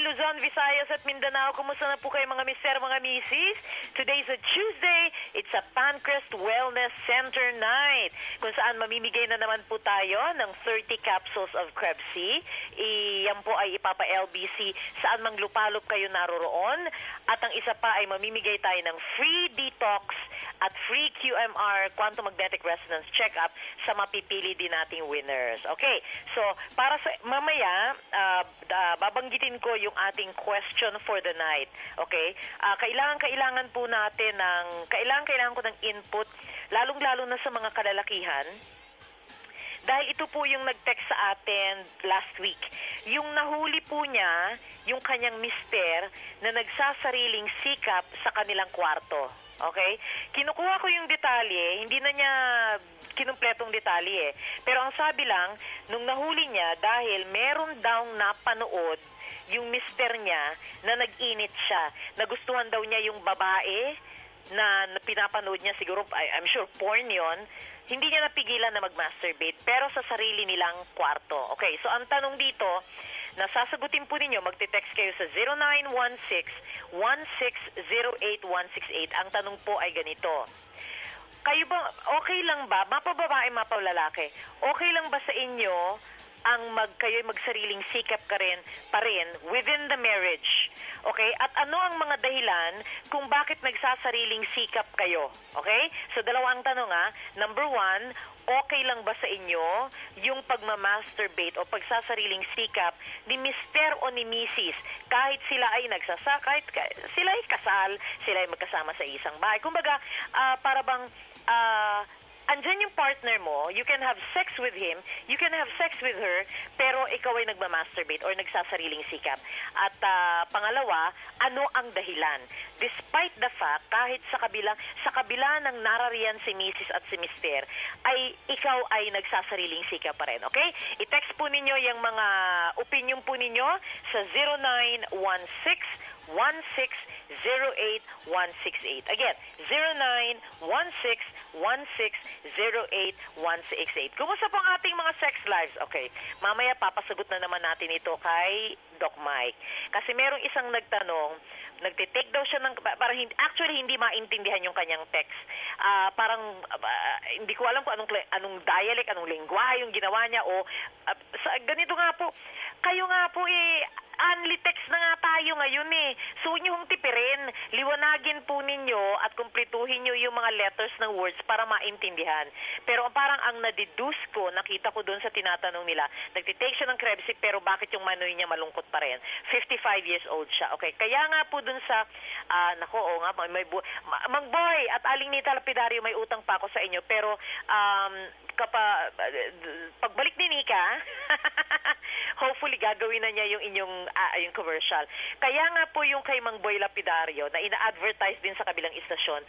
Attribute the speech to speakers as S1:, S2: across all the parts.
S1: Luzon, Visayas at Mindanao. Kumusta na po kayo mga mister, mga misis? Today's a Tuesday. It's a Pancrest Wellness Center night kung saan mamimigay na naman po tayo ng 30 capsules of Krebs-C. Yan po ay ipapa-LBC saan mang lupalop kayo naroroon. At ang isa pa ay mamimigay tayo ng free detox at free QMR, Quantum Magnetic Resonance Check-up sa mapipili din nating winners. Okay, so para sa mamaya, babanggitin ko yung ating question for the night. Okay, kailangan po natin kailangan ko ng input, lalong-lalo na sa mga kalalakihan. Dahil ito po yung nag-text sa atin last week. Yung nahuli po niya, yung kanyang mister na nagsasariling sikap sa kanilang kwarto. Okay? Kinukuha ko yung detalye, hindi na niya kinumpletong detalye. Pero ang sabi lang, nung nahuli niya, dahil meron daw napanood yung mister niya na nag-init siya. Nagustuhan daw niya yung babae na pinapanood niya, siguro, I'm sure porn yon. Hindi niya napigilan na mag-masturbate, pero sa sarili nilang kwarto. Okay, so ang tanong dito, nasasagutin po ninyo, magte-text kayo sa 0916-1608168. Ang tanong po ay ganito. Kayo ba, okay lang ba, mapababae, mapalalaki, okay lang ba sa inyo ang kayo'y magsariling sikap pa rin within the marriage? Okay? At ano ang mga dahilan kung bakit nagsasariling sikap kayo? Okay? So, dalawang tanong ha. Number one, okay lang ba sa inyo yung pagmamasturbate o pagsasariling sikap ni Mister o ni Mrs. kahit sila ay kahit sila ay kasal, sila ay magkasama sa isang bahay. Kumbaga, para bang andyan yung partner mo, you can have sex with him, you can have sex with her, pero ikaw ay nagmamasturbate or nagsasariling sikap. At pangalawa, ano ang dahilan? Despite the fact, kahit sa kabila ng narariyan si Mrs. at si Mister, ay ikaw ay nagsasariling sikap pa rin. Okay? I-text po ninyo yung mga opinion po ninyo sa 0916-1608168. Again, 0916-1608168. Kumusta po ang ating mga sex lives? Okay, mamaya papasagot na naman natin ito kay Doc Mike. Kasi merong isang nagtanong, nagtitake daw siya ng, parang actually hindi maintindihan yung kanyang text. Parang hindi ko alam kung anong dialect, anong lengguwahe yung ginawa niya o ganito nga po. Kayo nga po only text na nga tayo ngayon So, huwag niyo hong tipirin. Liwanagin po ninyo at kumpletuhin niyo yung mga letters ng words para maintindihan. Pero parang ang na-deduce ko, nakita ko doon sa tinatanong nila, nagtitake siya ng Krebs-C pero bakit yung manoy niya malungkot pa rin? 55 years old siya. Okay, kaya nga po doon sa, Mang Boy at Aling Nita Lapidario, may utang pa ako sa inyo. Pero, pagbalik ni Nika, hopefully gagawin na niya yung inyong yung commercial. Kaya nga po yung kay Mang Boy Lapidario na ina-advertise din sa kabilang istasyon.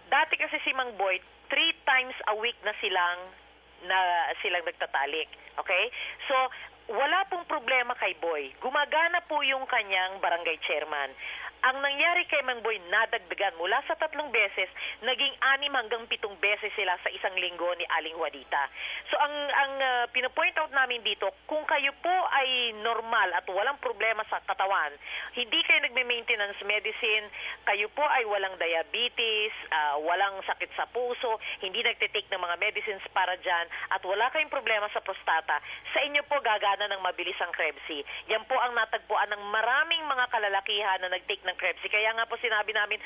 S1: Dati kasi si Mang Boy, 3 times a week na silang nagtatalik. Okay? So, wala pong problema kay Boy. Gumagana po yung kanyang barangay chairman. Ang nangyari kay Mang Boy, nadagdagan mula sa 3 beses, naging 6 hanggang 7 beses sila sa isang linggo ni Aling Juanita. So ang pinapoint out namin dito, kung kayo po ay normal at walang problema sa katawan, hindi kayo nagme-maintenance medicine, kayo po ay walang diabetes, walang sakit sa puso, hindi nagtitake ng mga medicines para dyan, at wala kayong problema sa prostata, sa inyo po gagana ng mabilis ang Krebs-C. Yan po ang natagpuan ng maraming mga kalalakihan na nagtake ng Krebs-C. Kaya nga po sinabi namin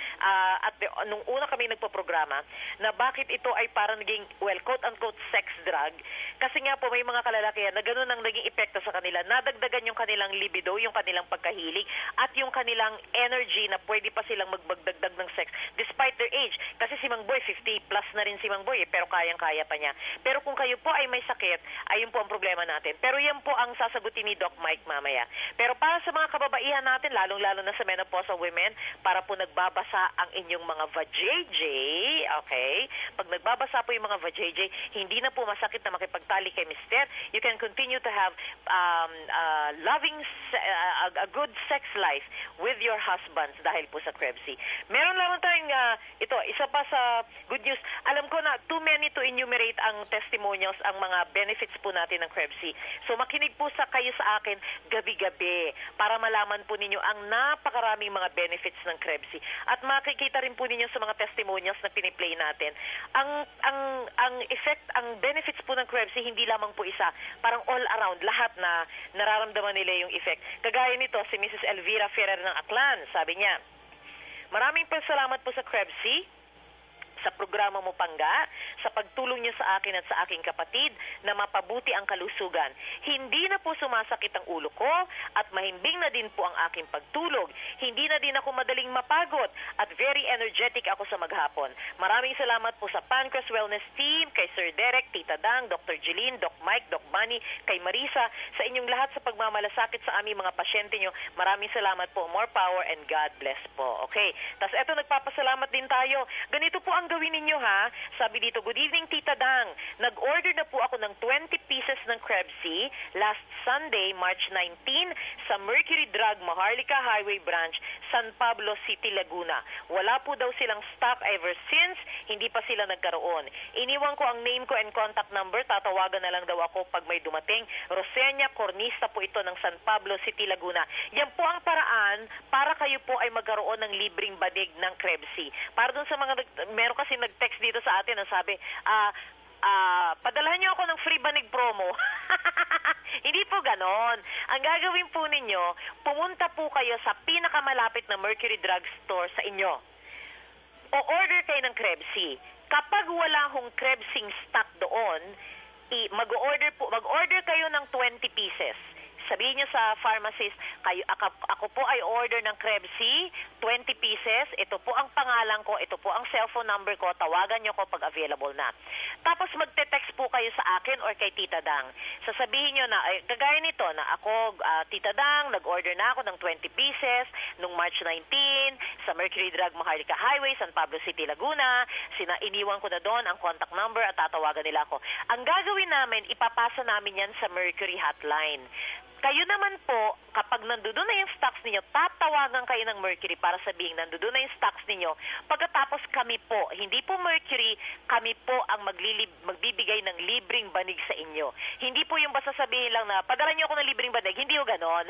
S1: nung una kami nagpo-programa na bakit ito ay parang naging, well, quote-unquote sex drug. Kasi nga po may mga kalalakihan na gano'n ang naging epekto sa kanila. Nadagdagan yung kanilang libido, yung kanilang pagkahilig, at yung kanilang energy na pwede pa silang magbagdagdag ng sex despite their age. Kasi si Mang Boy, 50 plus na rin si Mang Boy, pero kayang-kaya pa niya. Pero kung kayo po ay may sakit, ayun po ang problema natin. Pero yan po ang sasagutin ni Doc Mike mamaya. Pero para sa mga kababaihan natin, lalong-lalo na sa menopausal women, para po nagbabasa ang inyong mga vajayjay, okay? Pag nagbabasa po yung mga vajayjay, hindi na po masakit na makipagtali kay Mister. You can continue to have a good sex life with your husbands dahil po sa Krebs-C. Meron lang tayong, ito, isa pa sa good news, alam ko na too many to enumerate ang testimonials, ang mga benefits po natin ng Krebs. So makinig po kayo sa akin gabi-gabi para malaman po ninyo ang napakaraming mga benefits ng Krebs. At makikita rin po ninyo sa mga testimonials na piniplay natin. Ang effect, ang benefits po ng Krebs, hindi lamang po isa, parang all around, lahat na nararamdaman nila yung effect. Kagaya nito, si Mrs. Elvira Ferrer ng Aklan, sabi niya, maraming pasalamat po sa Krebs, sa programa mo Pangga, sa pagtulong niyo sa akin at sa aking kapatid na mapabuti ang kalusugan. Hindi na po sumasakit ang ulo ko at mahimbing na din po ang aking pagtulog. Hindi na din ako madaling mapagod at very energetic ako sa maghapon. Maraming salamat po sa Pancreas Wellness Team, kay Sir Derek, Tita Dang, Dr. Jeline, Doc Mike, Doc Bunny, kay Marisa, sa inyong lahat sa pagmamalasakit sa aming mga pasyente nyo. Maraming salamat po. More power and God bless po. Okay. Tapos eto, nagpapasalamat din tayo. Ganito po ang gawin ninyo ha. Sabi dito, good evening Tita Dang. Nag-order na po ako ng 20 pieces ng Krebs last Sunday, March 19 sa Mercury Drug Maharlika Highway Branch, San Pablo City, Laguna. Wala po daw silang stock ever since, hindi pa sila nagkaroon. Iniwan ko ang name ko and contact number, tatawagan na lang daw ako pag may dumating. Rosenia Cornista po ito ng San Pablo City, Laguna. Yan po ang paraan para kayo po ay magkaroon ng libreng banig ng Krebs. Para dun sa mga, meron kasi nag-text dito sa atin na sabi, padalhan niyo ako ng free banig promo. Hindi po ganon. Ang gagawin po ninyo, pumunta po kayo sa pinakamalapit na Mercury Drug Store sa inyo. O-order kayo ng Krebs. Kapag wala hong Krebsing stock doon, mag-order kayo ng 20 pieces. Sabihin niyo sa pharmacist, ako po ay order ng Krebs, 20 pieces, ito po ang pangalan ko, ito po ang cellphone number ko, tawagan niyo ko pag available na. Tapos magte-text po kayo sa akin or kay Tita Dang. Sasabihin niyo na, kagaya nito, na ako, Tita Dang, nag-order na ako ng 20 pieces nung March 19 sa Mercury Drug Maharlika Highway, San Pablo City, Laguna. Iniwan ko na doon ang contact number at tatawagan nila ako. Ang gagawin namin, ipapasa namin yan sa Mercury Hotline. Kayo naman po, kapag nandoon na yung stocks ninyo, tatawagan kayo ng Mercury para sabihin nandoon na yung stocks ninyo. Pagkatapos kami po, hindi po Mercury, kami po ang magbibigay ng libreng banig sa inyo. Hindi po yung basta sabihin lang na, padala niyo ako ng libreng banig, hindi po ganon.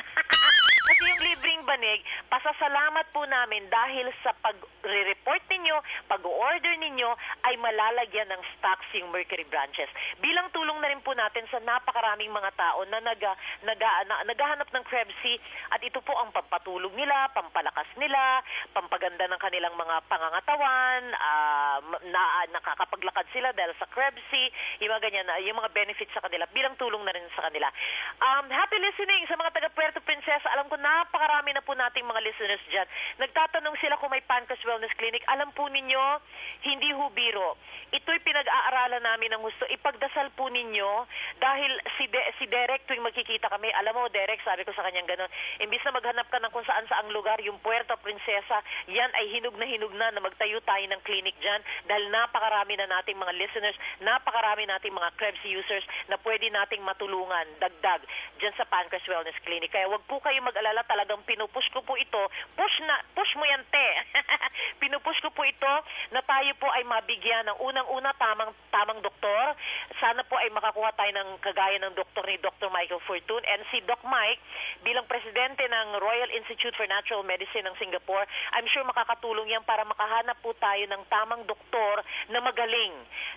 S1: Kasi yung libreng banig, pasasalamat po namin dahil sa pag-report ninyo, pag-order ninyo, ay malalagyan ng stocks yung Mercury branches. Bilang tulong na rin po natin sa napakaraming mga tao na naghahanap ng Krebs, at ito po ang pampatulog nila, pampalakas nila, pampaganda ng kanilang mga pangangatawan, nakakapaglakad sila dahil sa Krebs, yung mga ganyan, yung mga benefits sa kanila, bilang tulong na rin sa kanila. Happy listening sa mga taga Puerto Princesa. Alam ko napakarami na po nating mga listeners dyan. Nagtatanong sila kung may Pancreas Wellness Clinic. Alam po ninyo, hindi ho biro. Ito'y pinag-aaralan namin ng gusto. Ipagdasal po ninyo dahil si Derek, tuwing magkikita kami, alam mo Derek, sabi ko sa kanyang ganun, imbis na maghanap ka ng kung saan saang lugar, yung Puerto Princesa, yan ay hinug na magtayo tayo ng clinic dyan dahil napakarami na nating mga listeners, napakarami nating mga Krebs users na pwede nating matulungan, dagdag, dyan sa Pancreas Wellness Clinic. Kaya wag po kayo mag-alala, talagang pinupush ko po ito. Push mo yan, te. Pinupush ko po ito na tayo po ay mabigyan ng unang-una tamang doktor. Sana po ay makakuha tayo ng kagaya ng doktor ni Dr. Michael Fortun, and si Doc Mike bilang presidente ng Royal Institute for Natural Medicine ng Singapore. I'm sure makakatulong yan para makahanap po tayo ng tamang doktor na magaling,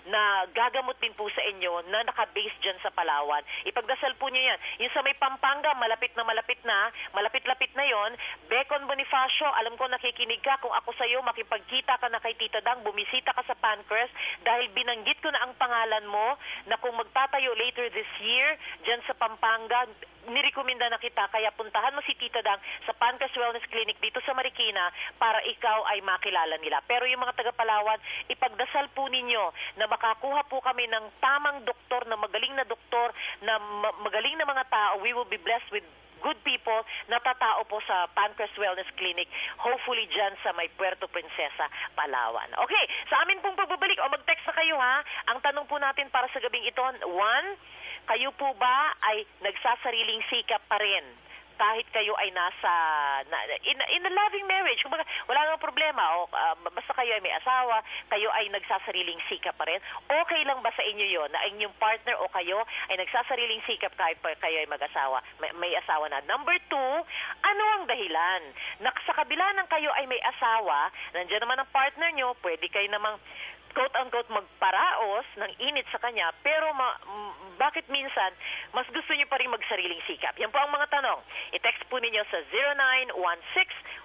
S1: na gagamot din po sa inyo, na nakabase dyan sa Palawan. Ipagdasal po nyo yan. Yung sa may Pampanga, malapit na yon. Becon Bonifacio, alam ko nakikinig ka. Kung ako sa'yo, makipagkita ka na kay Tita Dang, bumisita ka sa Pancreas dahil binanggit ko na ang pangalan mo na kung magtatayo later this year dyan sa Pampanga, nirekomenda na kita. Kaya puntahan mo si Tita Dang sa Pancreas Wellness Clinic dito sa Marikina para ikaw ay makilala nila. Pero yung mga taga-Palawan, ipagdasal po ninyo na makakuha po kami ng tamang doktor, na magaling na doktor, na magaling na mga tao. We will be blessed with good people na tatao po sa Pancreas Wellness Clinic, hopefully dyan sa may Puerto Princesa, Palawan. Okay, sa amin pong pagbabalik, mag-text na kayo ha. Ang tanong po natin para sa gabing ito, 1, kayo po ba ay nagsasariling sikap pa rin kahit kayo ay in a loving marriage, kumbaga, wala namang problema, o basta kayo ay may asawa, kayo ay nagsasariling sikap pa rin, okay lang ba sa inyo yon na inyong partner o kayo ay nagsasariling sikap kahit pa kayo ay mag-asawa, may asawa na? Number 2, ano ang dahilan na sa kabila ng kayo ay may asawa, nandiyan naman ang partner nyo, pwede kayo namang quote-unquote magparaos ng init sa kanya, pero bakit minsan mas gusto niyo pa rin magsariling sikap? Yan po ang mga tanong. I-text po ninyo sa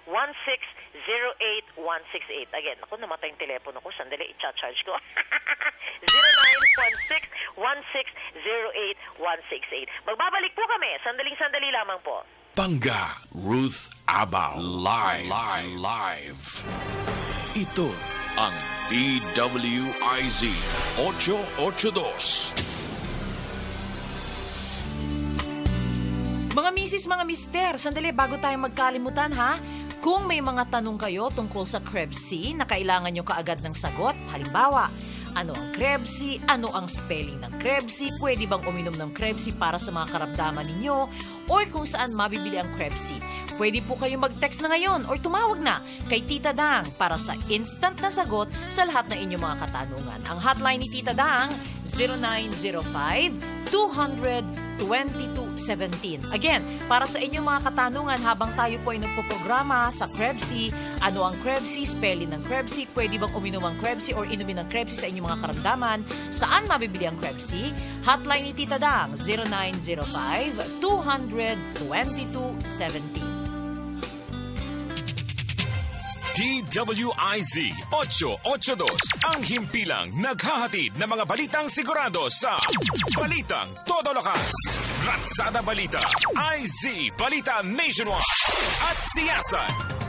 S1: 0916-1608168. Again, ako, namatay yung telepono ko. Sandali, i-charge ko. 0916-1608168. Magbabalik po kami. Sandaling-sandali lamang po.
S2: Bangga Ruth Abao live. Ito ang DWIZ 882.
S3: Mga misis, mga mister, sandali bago tayo magkalimutan ha. Kung may mga tanong kayo tungkol sa Krebs-C na kailangan nyo kaagad ng sagot, halimbawa, ano ang Krebs-C? Ano ang spelling ng Krebs-C? Pwede bang uminom ng Krebs-C para sa mga karamdaman ninyo? Or kung saan mabibili ang Krebs-C? Pwede po kayo mag-text na ngayon or tumawag na kay Tita Dang para sa instant na sagot sa lahat ng inyong mga katanungan. Ang hotline ni Tita Dang, 0905-200-2217. Again, para sa inyong mga katanungan habang tayo po ay nagpoprograma sa Krebs-C, ano ang Krebs-C, spelling ng Krebs-C, pwede bang uminom ang Krebs-C or inumin ang Krebs-C sa inyong mga karamdaman, saan mabibili ang Krebs-C? Hotline ni Tita Dang, 0905-200-2217.
S2: DWIZ 882, ang himpilang naghahatid ng mga balitang sigurado sa Balitang Todo Lakas, Ratsada Balita, IZ Balita Nationwide, at Siyasan.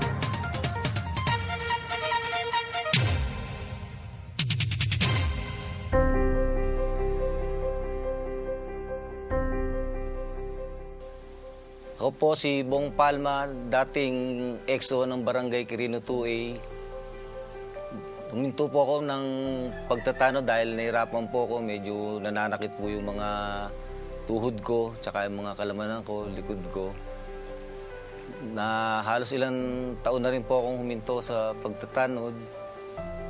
S4: Ako po si Bong Palma, dating EXO ng Barangay Quirino 2A. Huminto po ako ng pagtatano dahil nahirapan po ako. Medyo nananakit po yung mga tuhod ko, tsaka yung mga kalamanan ko, likod ko. Na halos ilang taon na rin po akong huminto sa pagtatanod.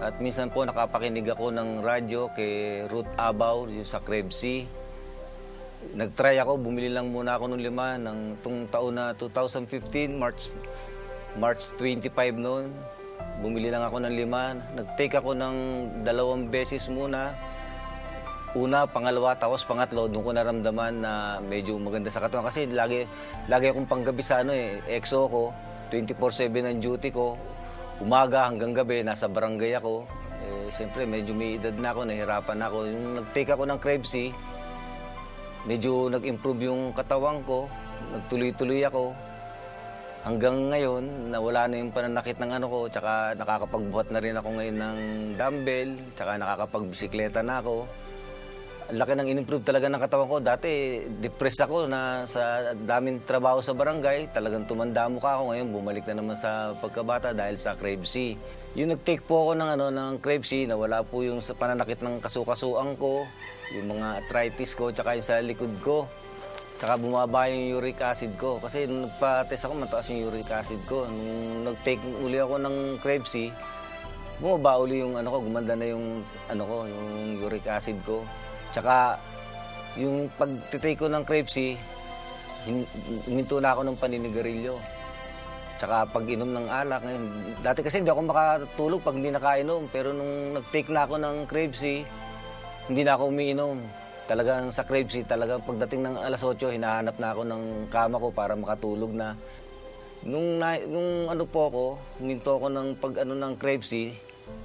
S4: At minsan po nakapakinig ako ng radyo kay Ruth Abao, yung sa Krebs-C. Nag-try ako, bumili lang muna ako ng 5 ng tung taon na 2015, March 25 noon. Bumili lang ako ng 5. Nag-take ako ng 2 beses muna. Una, pangalawa, tapos pangatlo, doon ko naramdaman na medyo maganda sa katawan. Kasi lagi akong panggabi sa EXO ko, 24/7 ang duty ko. Umaga hanggang gabi, nasa barangay ako. Siyempre, medyo may edad na ako, nahirapan ako. Yung nag-take ako ng Krebs-C, medyo nag-improve yung katawan ko, nagtuloy-tuloy ako. Hanggang ngayon, nawala na yung pananakit ng ko, tsaka nakakapagbuhat na rin ako ngayon ng dumbbell, tsaka nakakapagbisikleta na ako. Ang laki ng in-improve talaga ng katawan ko. Dati, depressed ako na sa daming trabaho sa barangay, talagang tumanda mukha ako. Ngayon, bumalik na naman sa pagkabata dahil sa Krebs-C. Yung nag-take po ako ng Krebs-C, nawala po yung sa pananakit ng kasukasuan ko, yung mga arthritis ko, tsaka yung sa likod ko. Tsaka bumaba yung uric acid ko. Kasi nung nagpa-test ako, mataas yung uric acid ko. Nung nag-take uli ako ng Krebs-C, bumaba uli yung gumanda na yung yung uric acid ko. Tsaka yung pag-take ko ng Krebs-C, huminto na ako ng paninigarilyo. Tsaka pag-inom ng alak. Dati kasi hindi ako makatulog pag hindi nakainom. Pero nung nag-take na ako ng Krebs-C, hindi na ako umiinom. Talagang sa Krebs-C, talagang pagdating ng alas 8, hinahanap na ako ng kama ko para makatulog na. Nung po ako, huminto ako ng ng Krebs-C,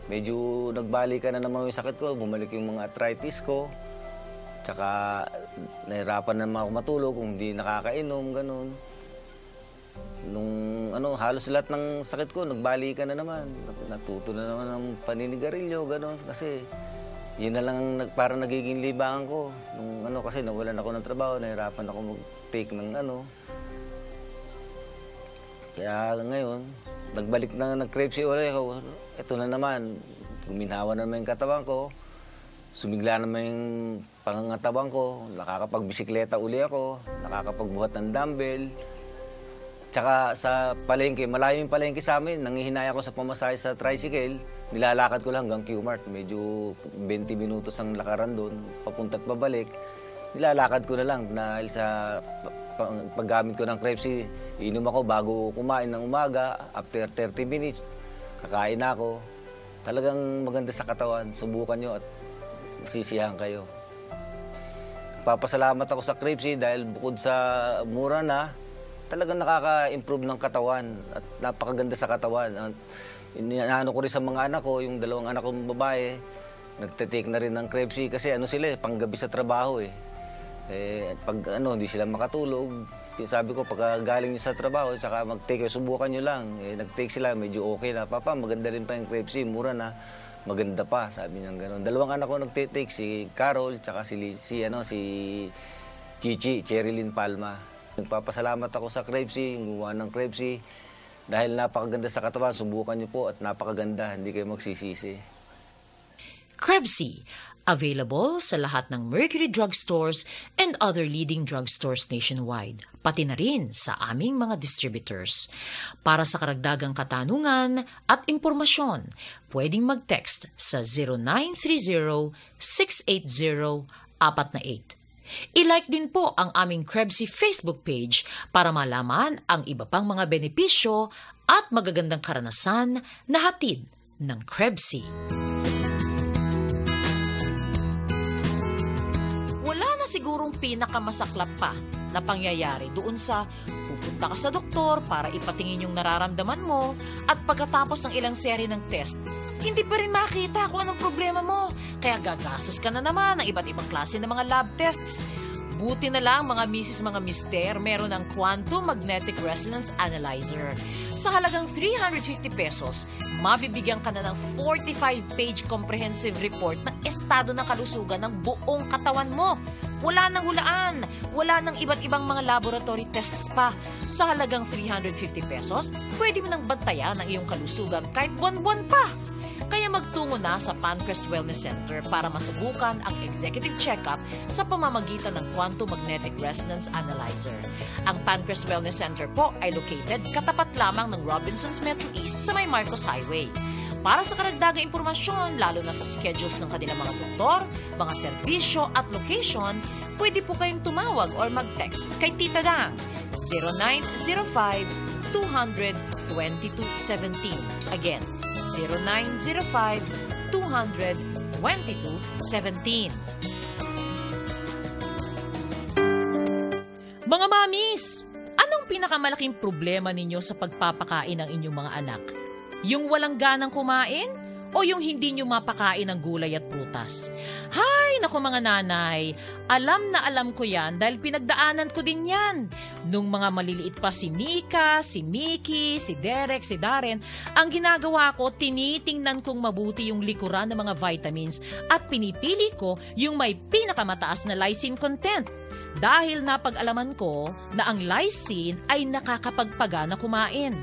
S4: medyo nagbalikan na naman yung sakit ko, bumalik yung mga arthritis ko. Tsaka nahirapan naman ako matulog kung hindi nakakainom, ganun. Nung halos lahat ng sakit ko, nagbalikan na naman. Natuto na naman ng paninigarilyo, ganun. Kasi yun na lang parang nagiging libangan ko. Nung kasi nawalan ako ng trabaho, nahirapan ako mag-take ng Kaya ngayon, nagbalik na nag-Krebs-C ulit ako. Ito na naman, guminhawa na naman yung katawan ko. Sumigla naman yung pangangatawan ko. Nakakapagbisikleta uli ako. Nakakapagbuhat ng dumbbell. Tsaka sa palengke, malayo yung palengke sa amin. Nanghihinaya ako sa pamasahe sa tricycle. Nilalakad ko lang hanggang Q-Mart. Medyo 20 minutos ang lakaran doon, papunta at pabalik. Nilalakad ko na lang dahil sa paggamit ko ng Krebsi, inom ako bago kumain ng umaga. After 30 minutes, kakain na ako. Talagang maganda sa katawan. Subukan nyo at sisiyahan kayo. Papasalamat ako sa Krebsi dahil bukod sa mura na, talagang nakaka-improve ng katawan at napakaganda sa katawan. Inaano ko rin sa mga anak ko, yung 2 anak kong babae, nagte-take na rin ng Krebsi kasi sila panggabi sa trabaho pag hindi sila makatulog, sabi ko pag galing nyo sa trabaho, saka mag-take, subukan nyo lang. Nag-take sila, medyo okay na. Papa, maganda rin pa yung Krebsi, mura na, maganda pa, sabi niya gano'n. 2 anak ko nagte-take, si Carol, saka si Chichi, Cherilyn Palma. Nagpapasalamat ako sa Krebsi, yung gumawa ng Krebsi. Dahil napakaganda sa katawan, subukan niyo po at napakaganda, hindi kayo magsisisi.
S3: Krebsi, available sa lahat ng Mercury drugstores and other leading drugstores nationwide, pati na rin sa aming mga distributors. Para sa karagdagang katanungan at impormasyon, pwedeng mag-text sa 0930-680-448. I-like din po ang aming Krebsi Facebook page para malaman ang iba pang mga benepisyo at magagandang karanasan na hatid ng Krebsi. Wala na sigurong pinakamasaklap pa na pangyayari doon sa pupunta ka sa doktor para ipatingin yung nararamdaman mo at pagkatapos ng ilang seri ng test, hindi pa rin makita kung anong problema mo. Kaya gagastos ka na naman ng iba't ibang klase ng mga lab tests. Buti na lang mga misis, mga mister, meron ng Quantum Magnetic Resonance Analyzer. Sa halagang 350 pesos, mabibigyan ka na ng 45-page comprehensive report ng estado ng kalusugan ng buong katawan mo. Wala nang hulaan, wala nang iba't ibang mga laboratory tests pa. Sa halagang 350 pesos, pwede mo nang bantayan ang iyong kalusugan kahit buwan-buwan pa. Kaya magtungo na sa Pancrest Wellness Center para masubukan ang executive check-up sa pamamagitan ng Quantum Magnetic Resonance Analyzer. Ang Pancrest Wellness Center po ay located katapat lamang ng Robinsons Metro East sa may Marcos Highway. Para sa karagdagang impormasyon, lalo na sa schedules ng kanilang mga doktor, mga serbisyo at location, pwede po kayong tumawag or mag-text kay Tita Dang 0905-200-2217. Again, 0905-200-2217. Mga mamis, anong pinakamalaking problema ninyo sa pagpapakain ng inyong mga anak? Yung walang ganang kumain o yung hindi nyo mapakain ng gulay at prutas? Hay, naku mga nanay, alam na alam ko yan dahil pinagdaanan ko din yan. Nung mga maliliit pa si Mika, si Mickey, si Derek, si Darren, ang ginagawa ko, tinitingnan kong mabuti yung likuran ng mga vitamins at pinipili ko yung may pinakamataas na lysine content. Dahil napag-alaman ko na ang lysine ay nakakapagpagana kumain.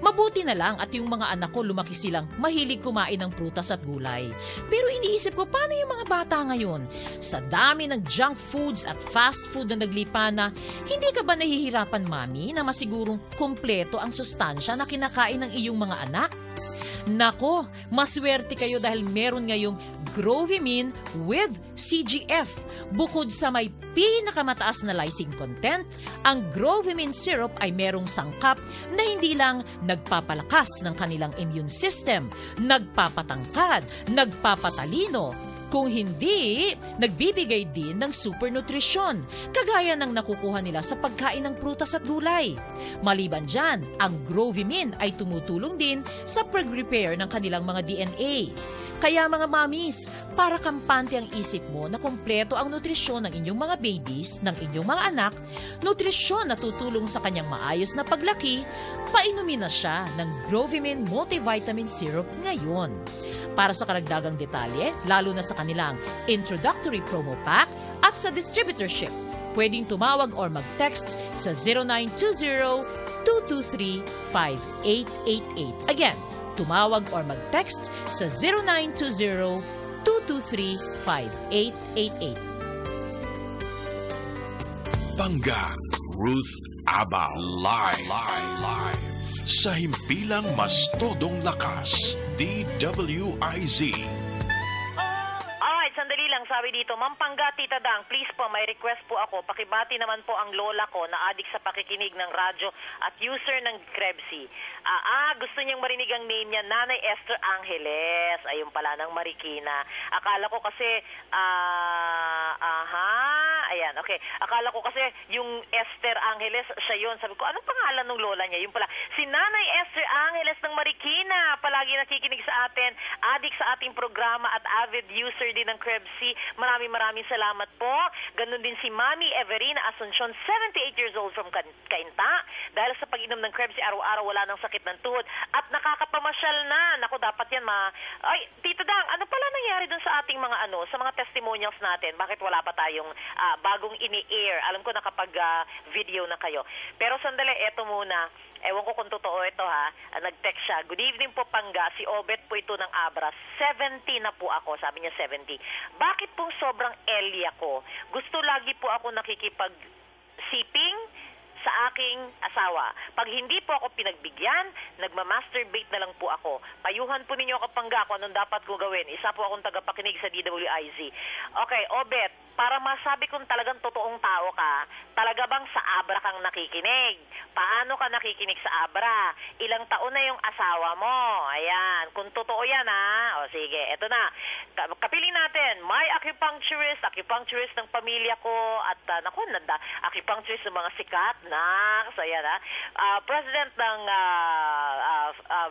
S3: Mabuti na lang at yung mga anak ko lumaki silang mahilig kumain ng prutas at gulay. Pero iniisip ko, paano yung mga bata ngayon? Sa dami ng junk foods at fast food na naglipa na, hindi ka ba nahihirapan, mami, na masigurong kumpleto ang sustansya na kinakain ng iyong mga anak? Nako, maswerte kayo dahil meron ngayong Grovimine with CGF. Bukod sa may pinakamataas na lysine content, ang Grovimine syrup ay merong sangkap na hindi lang nagpapalakas ng kanilang immune system, nagpapatangkad, nagpapatalino, kung hindi, nagbibigay din ng super nutrisyon, kagaya ng nakukuha nila sa pagkain ng prutas at gulay. Maliban dyan, ang Grovimine ay tumutulong din sa pag-repair ng kanilang mga DNA. Kaya mga mamis, para kampante ang isip mo na kumpleto ang nutrisyon ng inyong mga babies, ng inyong mga anak, nutrisyon na tutulong sa kanyang maayos na paglaki, painumin na siya ng Grovimine Multivitamin Syrup ngayon. Para sa karagdagang detalye, lalo na sa kanilang introductory promo pack at sa distributorship, pwedeng tumawag or mag-text sa 0920-223-5888. Again, tumawag or mag-text sa 0920-223-5888.
S2: Bangga, Ruth
S5: Abaw. Live. Sa himpilang mas todong lakas. DWIZ.
S1: Alright, sandali lang. Sabi dito, Ma'am Pangga, Tita Dang, please po, may request po ako. Pakibati naman po ang lola ko na adik sa pakikinig ng radyo at user ng Krebsi. Gusto niyang marinig ang name niya, Nanay Esther Angeles. Ayun pala, ng Marikina. Akala ko kasi, ayan, okay. Akala ko kasi yung Esther Angeles, siya yun. Sabi ko, anong pangalan ng lola niya? Yung pala, si Nanay Esther Angeles ng Marikina. Palagi nakikinig sa atin, adik sa ating programa at avid user din ng Krebsi. Maraming salamat po. Ganon din si Mami Everina Asuncion, 78 years old from Cainta. Dahil sa pag-inom ng Krebsi, araw-araw wala nang sakit ng tuhod. At nakakapamasyal na. Naku, dapat yan Ay, Tita Dang, ano pala nangyari dun sa ating mga sa mga testimonials natin? Bakit wala pa tayong bagong ini-air? Alam ko nakapag-video na kayo. Pero sandali, eto muna. Ewan ko kung totoo ito nag-text siya. Good evening po Pangga. Si Obet po ito ng Abra. 70 na po ako. Sabi niya 70. Bakit pong sobrang Elia ko? Gusto lagi po ako nakikipag-siping sa aking asawa. Pag hindi po ako pinagbigyan, nagmamasturbate na lang po ako. Payuhan po ninyo ako Pangga kung anong dapat ko gawin. Isa po akong tagapakinig sa DWIZ. Okay, Obet, para masabi kong talagang totoong tao ka, talaga bang sa Abra kang nakikinig? Paano ka nakikinig sa Abra? Ilang taon na yung asawa mo? Ayan, kung totoo yan O sige, eto na. Kapiling natin, may acupuncturist ng pamilya ko at acupuncturist ng mga sikat ayan President ng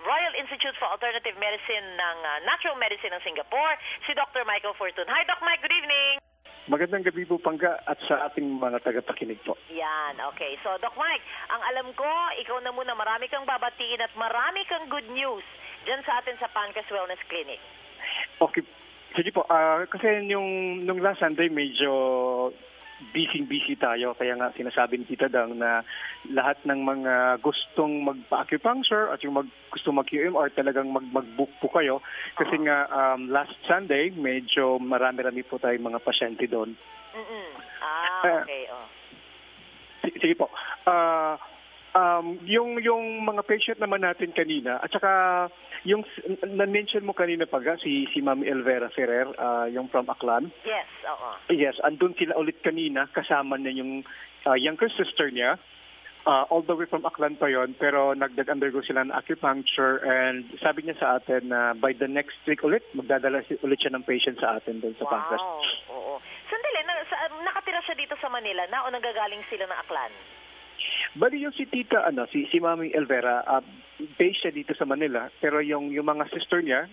S1: Royal Institute for Alternative Medicine ng Natural Medicine ng Singapore, si Dr. Michael Fortun. Hi, Doc Mike, good evening.
S6: Magandang gabi po, Pangga, at sa ating mga tagapakinig po.
S1: Yan, okay. So, Doc Mike, ang alam ko, ikaw na muna, marami kang babatiin at marami kang good news dyan sa atin sa Pancas Wellness Clinic.
S6: Okay. Sige po, kasi nung last Sunday, medyo busy tayo. Kaya nga sinasabi ni Tita Dang na lahat ng mga gustong magpa-acupuncture at yung gusto mag-QMR talagang mag-book po kayo. Kasi nga last Sunday, medyo marami-rami po tayong mga pasyente doon.
S1: Okay.
S6: Sige po. Yung mga patient naman natin kanina, at saka yung na-mention mo kanina si Ma'am Elvera Ferrer, yung from Aklan.
S1: Yes, oo.
S6: Yes, andun sila ulit kanina, kasama niya yung younger sister niya. All the way from Aklan pa yon, pero nag-undergo sila ng acupuncture, and sabi niya sa atin na by the next week ulit, magdadala ulit siya ng patient sa atin doon sa Pancas.
S1: Wow, oo. Sandali, nakatira siya dito sa Manila na o nagagaling sila ng Aklan?
S6: Bali yung si Tita, si Mami Elvera, based siya dito sa Manila, pero yung mga sister niya,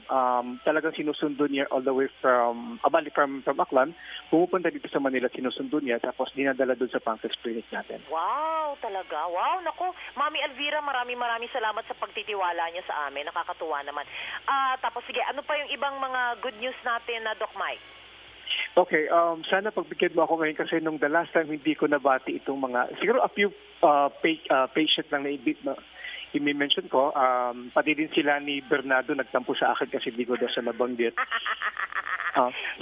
S6: talagang sinusundo niya all the way from Aklan, pumupunta dito sa Manila, sinusundo niya, tapos dinadala doon sa Pancas Clinic natin.
S1: Wow, talaga. Wow, naku. Mami Elvira, maraming salamat sa pagtitiwala niya sa amin. Nakakatuwa naman. Tapos sige, ano pa yung ibang mga good news natin na Doc Mike?
S6: Okay, sana pagbigyan mo ako ngayon kasi nung the last time hindi ko nabati itong mga, siguro a few patient lang na i-mention ko, pati din sila ni Bernardo nagtampo sa akin kasi hindi ko daw siya nabanggit.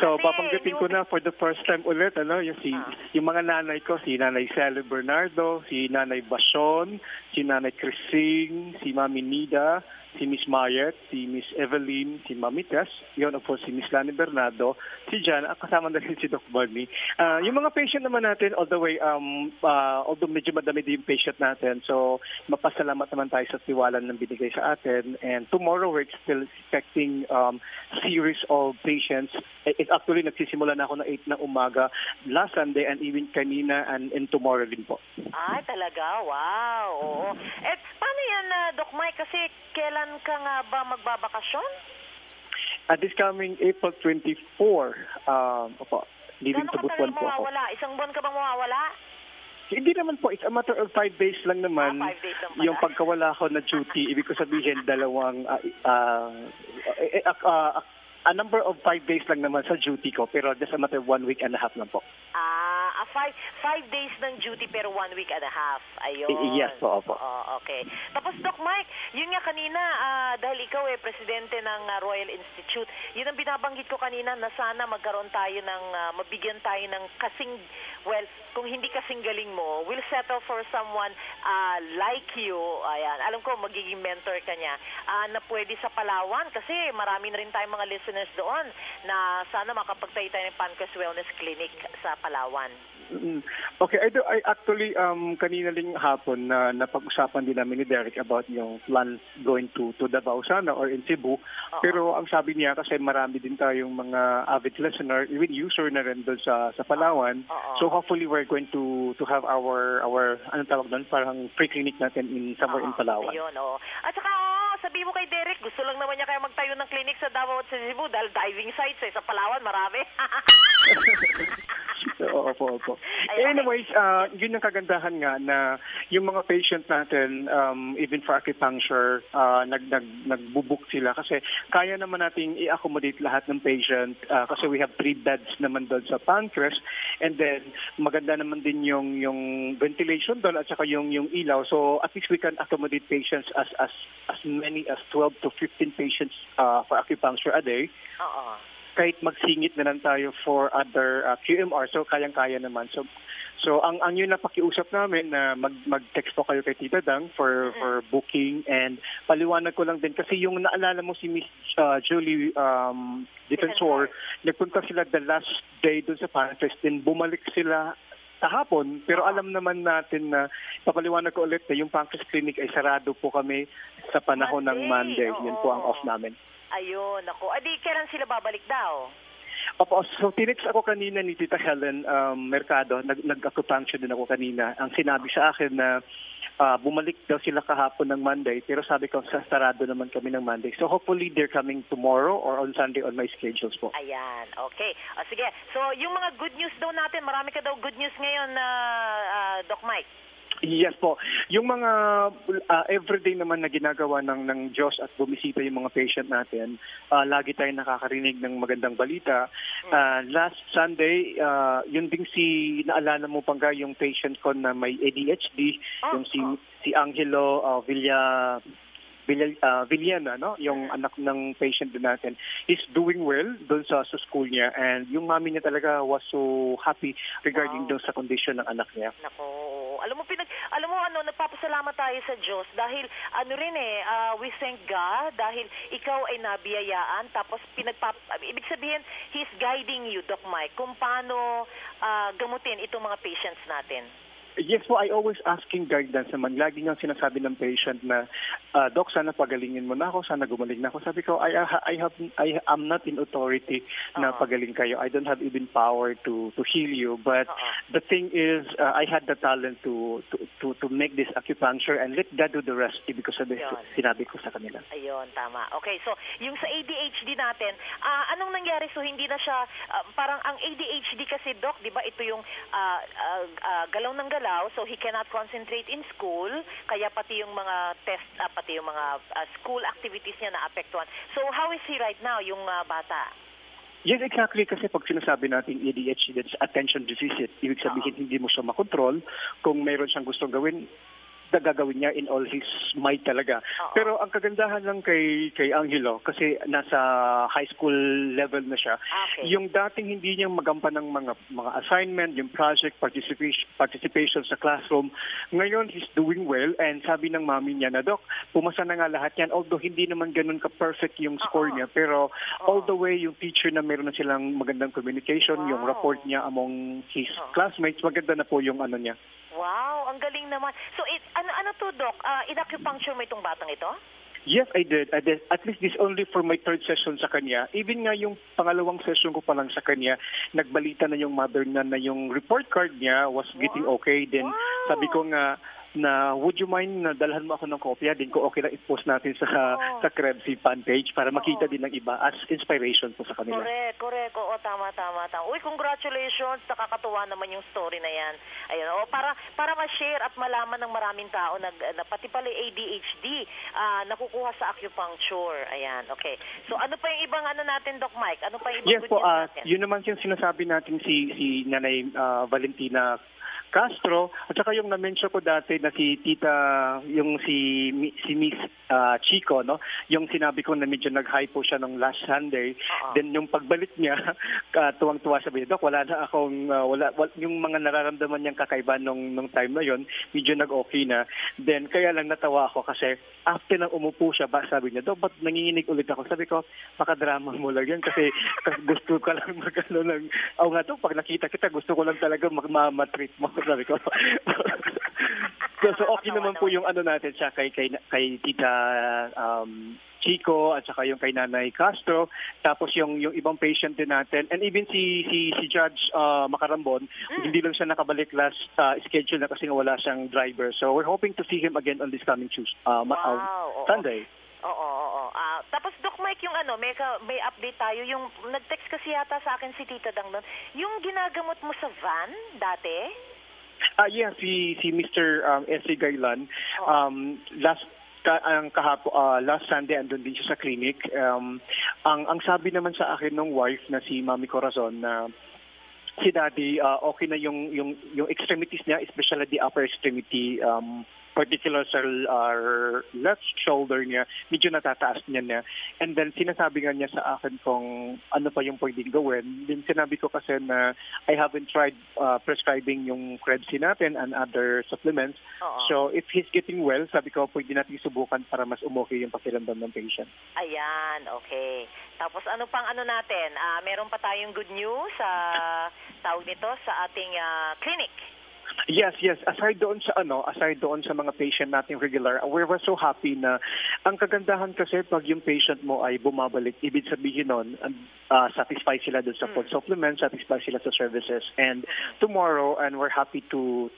S6: So, babanggitin ko na for the first time ulit, yung mga nanay ko, si Nanay Sally Bernardo, si Nanay Basion, si Nanay Crising, si Mami Nida, si Miss Mayet, si Miss Evelyn, si Mami Tess, yun of course si Miss Lani Bernardo, si Jan, kasama na rin si Doc Barney. Yung mga patient naman natin, all the way, although medyo madami din yung patient natin, so mapasalamat naman tayo sa tiwala ng binigay sa atin, and tomorrow we're still expecting series of patients. It actually nagsisimula na ako ng 8 ng umaga last Sunday and even kanina and tomorrow din po.
S1: Ay, talaga? Wow. Oo. Paano yan, Doc Mike? Kasi kailan ka nga ba magbabakasyon?
S6: This coming April 24, leaving to Butuan po ako.
S1: Isang buwan ka bang mawawala?
S6: Hindi naman po. It's a matter of 5 days lang naman.
S1: 5 days lang pala.
S6: Yung pagkawala ko na duty, ibig ko sabihin a number of 5 days lang naman sa duty ko, pero just a matter of 1 week and a half lang po.
S1: 5 days ng duty pero 1 week and a half. Ayun.
S6: Yes po, opo.
S1: Okay. Tapos, Doc Mike, yun nga kanina, dahil ikaw presidente ng Royal Institute, yun ang binabanggit ko kanina na sana magkaroon tayo ng, mabigyan tayo ng kasing, well, kung hindi kasing galing mo, we'll settle for someone like you. Ayan, alam ko, magiging mentor ka niya na pwede sa Palawan kasi marami na rin tayong mga listeners doon na sana makapagtayo tayo ng Pancreas Wellness Clinic sa Palawan.
S6: Okay, I actually kanina ling hapon na napag-usapan din namin ni Derek about yung plan going to Davao sana or in Cebu. Pero ang sabi niya kasi marami din tayong mga avid listener, even user na rin doon sa Palawan. So hopefully we're going to have our anong tawag doon, parang free clinic natin in somewhere in Palawan.
S1: Ayun, At saka sabi mo kay Derek, gusto lang naman niya kaya magtayo ng clinic sa Davao at sa Cebu dahil diving sites sa Palawan marami.
S6: Opo. Anyways, yun yung kagandahan nga na yung mga patient natin, even for acupuncture, nagbubuk sila kasi kaya naman nating i-accommodate lahat ng patient kasi we have 3 beds naman doon sa pancreas and then maganda naman din yung ventilation doon at saka yung ilaw. So at least we can accommodate patients as many as 12 to 15 patients for acupuncture a day. Kahit magsingit na lang tayo for other QMR, so kayang-kaya naman. So ang yun na pakiusap namin na mag-text po kayo kay Tita Dang for booking and paliwanag ko lang din kasi yung naalala mo si Miss Julie Defensor, nagpunta sila the last day dun sa Pancreas, din bumalik sila kahapon, pero alam naman natin na papaliwanag ko ulit na yung Pancreas Clinic ay sarado po kami sa panahon ng Monday. Yun po ang off namin.
S1: Ayun, ako. Adi, kailan sila babalik daw?
S6: Opo, so tinext ako kanina ni Tita Helen Mercado, nag-acupuncture din ako kanina. Ang sinabi sa akin na bumalik daw sila kahapon ng Monday, pero sabi ko sa sarado naman kami ng Monday. So hopefully they're coming tomorrow or on Sunday on my schedules po.
S1: Ayan, okay. Sige, so yung mga good news daw natin, marami ka daw good news ngayon na Doc Mike.
S6: Yes po. Yung mga everyday naman na ginagawa ng Diyos at bumisita yung mga patient natin, lagi tayong nakakarinig ng magandang balita. Last Sunday, yun ding naalala mo pangga yung patient ko na may ADHD, yung si Angelo Villana, no? Yung anak ng patient din natin, is doing well doon sa school niya and yung mami niya talaga was so happy regarding doon sa condition ng anak niya.
S1: Nako. Alam mo nagpapasalamat tayo sa Diyos dahil we thank God dahil ikaw ay nabiyayaan tapos ibig sabihin He's guiding you, Doc Mike, kung paano gamutin itong mga patients natin.
S6: Yes po, I always asking guidance naman. Lagi niyang sinasabi ng patient na, Doc, sana pagalingin mo na ako, sana gumaling na ako. Sabi ko, I'm not in authority na pagaling kayo. I don't have even power to heal you. But the thing is, I had the talent to make this acupuncture and let God do the rest. Ibig ko sabihin, sinabi ko sa kanila.
S1: Ayun, tama. Okay, so yung sa ADHD natin, anong nangyari? So hindi na siya, parang ang ADHD kasi, Doc, di ba, ito yung galaw ng galaw. So he cannot concentrate in school, kaya pati yung mga test, pati yung mga school activities niya naapektuhan. So how is he right now, yung bata?
S6: Yes, exactly. Kasi pag sinasabi natin ADHD, that's attention deficit. Ibig sabihin, hindi mo siya makontrol. Kung mayroon siyang gustong gawin, gagawin niya in all his might talaga. Pero ang kagandahan lang kay Angelo, kasi nasa high school level na siya, yung dating hindi niya magampan ng mga assignment, yung project, participation sa classroom, ngayon he's doing well and sabi ng mami niya na, Doc, pumasa na nga lahat yan, although hindi naman ganun ka-perfect yung score niya, pero all the way yung teacher na meron na silang magandang communication, yung rapport niya among his classmates, maganda na po yung ano niya.
S1: Wow, ang galing naman. So, ano to, Doc? In-acupuncture mo itong batang ito?
S6: Yes, I did. At least this only for my 3rd session sa kanya. Even nga yung pangalawang session ko pa lang sa kanya, nagbalita na yung mother na yung report card niya was getting okay. Then sabi ko nga, na would you mind na dalhan mo ako ng kopya? Din ko okay lang i-post natin sa Krebsy fan page para makita din ng iba as inspiration po sa kanila.
S1: Correct. Oo, tama. Uy, congratulations. Nakakatuwa naman yung story na yan. Ayun, para ma-share at malaman ng maraming tao na pati pala ADHD nakukuha sa acupuncture. Ayan, okay. So ano pa yung ibang natin, Doc Mike? Ano pa yung ibang
S6: good news natin? Yun naman yung sinasabi natin si Nanay Valentina Castro, at saka yung na-mention ko dati na si Tita, yung si Miss Chico, no? Yung sinabi ko na medyo nag-high po siya nung last Sunday. Then yung pagbalik niya, tuwang-tuwa sabi niya, Dok, wala na akong, yung mga nararamdaman niyang kakaiba nung time na yon, medyo nag-okay na. Then kaya lang natawa ako kasi after nang umupo siya, sabi niya, Dok, ba't nanginginig ulit ako? Sabi ko, makadrama mo lang yan kasi gusto ko lang magano ng, nga to, pag nakita kita, gusto ko lang talaga ma-treat mo. Sabi ko. so okay naman po yung ano natin siya kay Tita Chico at saka yung kay Nanay Castro, tapos yung ibang patient din natin, and even si Judge Macarambon, hindi lang siya nakabalik last schedule na kasi wala siyang driver. So we're hoping to see him again on this coming Sunday.
S1: Oo. Tapos Doc Mike, yung may update tayo. Yung nag-text kasi yata sa akin si Tita Dang nun. Yung ginagamot mo sa van dati?
S6: Yeah, si Mr. S.A. Gailan, last Sunday andun din siya sa clinic. Ang sabi naman sa akin ng wife na si Mami Corazon na si Daddy okay na yung extremities niya, especially the upper extremity, particular sa left shoulder niya, medyo natataas niya. And then sinasabi nga niya sa akin kung ano pa yung pwedeng gawin. Then sinabi ko kasi na I haven't tried prescribing yung Krebs natin and other supplements. So if he's getting well, sabi ko pwede natin subukan para mas umuwi yung pakiramdam ng patient.
S1: Ayan, okay. Tapos ano pang natin? Meron pa tayong good news sa tawag nito sa ating clinic.
S6: Yes. Aside doon sa mga patient nating regular, we were so happy na ang kagandahan kasi pag yung patient mo ay bumabalik, ibig sabihin nun, satisfied sila doon sa food supplements, satisfied sila sa services. And tomorrow, and we're happy to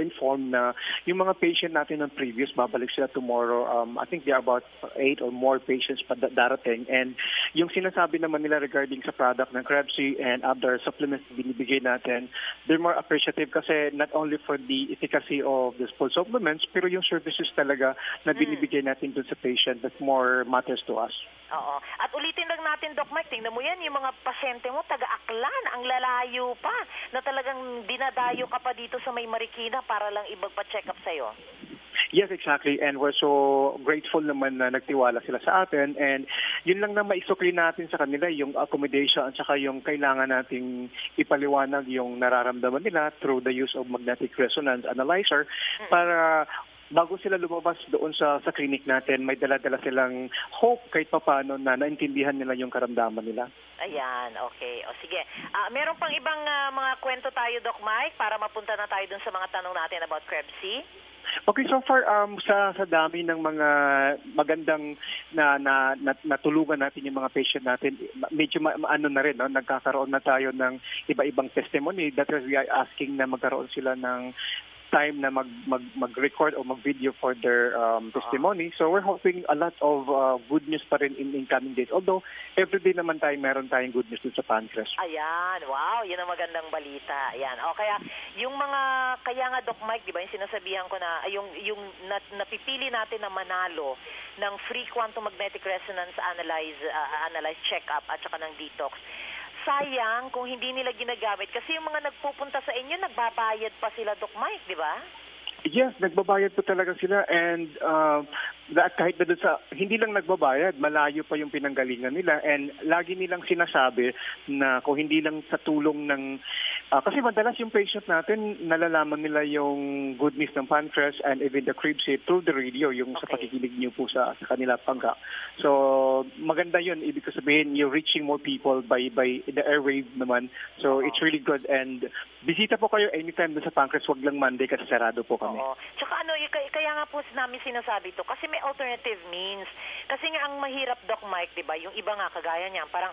S6: inform na yung mga patient natin ng previous, babalik sila tomorrow. I think there are about 8 or more patients pa darating. And yung sinasabi naman nila regarding sa product ng Krebsy and other supplements na binibigay natin, they're more appreciative kasi not only for the efficacy of the food supplements, pero yung services talaga na binibigay natin dun sa patient that more matters to us.
S1: Oo. At ulitin lang natin, Doc Mike, tingnan mo yan, yung mga pasyente mo, taga-Aklan, ang lalayo pa, na talagang dinadayo ka pa dito sa may Marikina para lang ibagpa-check up sa'yo.
S6: Yes, exactly. And we're so grateful naman na nagtiwala sila sa atin. And yun lang na maisukli natin sa kanila, yung accommodation at saka yung kailangan nating ipaliwanag yung nararamdaman nila through the use of magnetic resonance analyzer para bago sila lumabas doon sa clinic natin, may dala-dala silang hope kahit paano na naintindihan nila yung karamdaman nila.
S1: Ayan, okay. O sige. Meron pang ibang mga kwento tayo, Doc Mike, para mapunta na tayo dun sa mga tanong natin about Krebsy?
S6: Okay, so far sa dami ng mga magandang na natulungan natin yung mga patient natin, medyo na rin, no? Nagkakaroon na tayo ng iba-ibang testimony. That is, we are asking na magkaroon sila ng time na mag-record o mag-video for their testimony. So we're hoping a lot of good news pa rin in coming days. Although, everyday naman meron tayong good news dun sa Pancreas.
S1: Ayan, wow, yun ang magandang balita. Ayan. O kaya, kaya nga Doc Mike, di ba, yung sinasabihan ko na, yung napipili natin na manalo ng free quantum magnetic resonance analyze check-up at saka ng detox. Sayang kung hindi nila ginagamit kasi yung mga nagpupunta sa inyo, nagbabayad pa sila, Doc Mike, di ba?
S6: Yes, nagbabayad po talaga sila and kahit na doon sa, hindi lang nagbabayad, malayo pa yung pinanggalingan nila and lagi nilang sinasabi na kung hindi lang sa tulong ng, kasi madalas yung patient natin, nalalaman nila yung good news ng Pancreas and even the Krebsy through the radio, yung sa pakikinig niyo po sa kanila pangka. So, maganda yun. Ibig sabihin, you're reaching more people by the airwave naman. So, it's really good and bisita po kayo anytime doon sa Pancreas, wag lang Monday kasi sarado po kami.
S1: Oo. Tsaka kaya nga po namin sinasabi to kasi may alternative means. Kasi nga ang mahirap, Doc Mike, di ba? Yung iba nga kagaya niyan, parang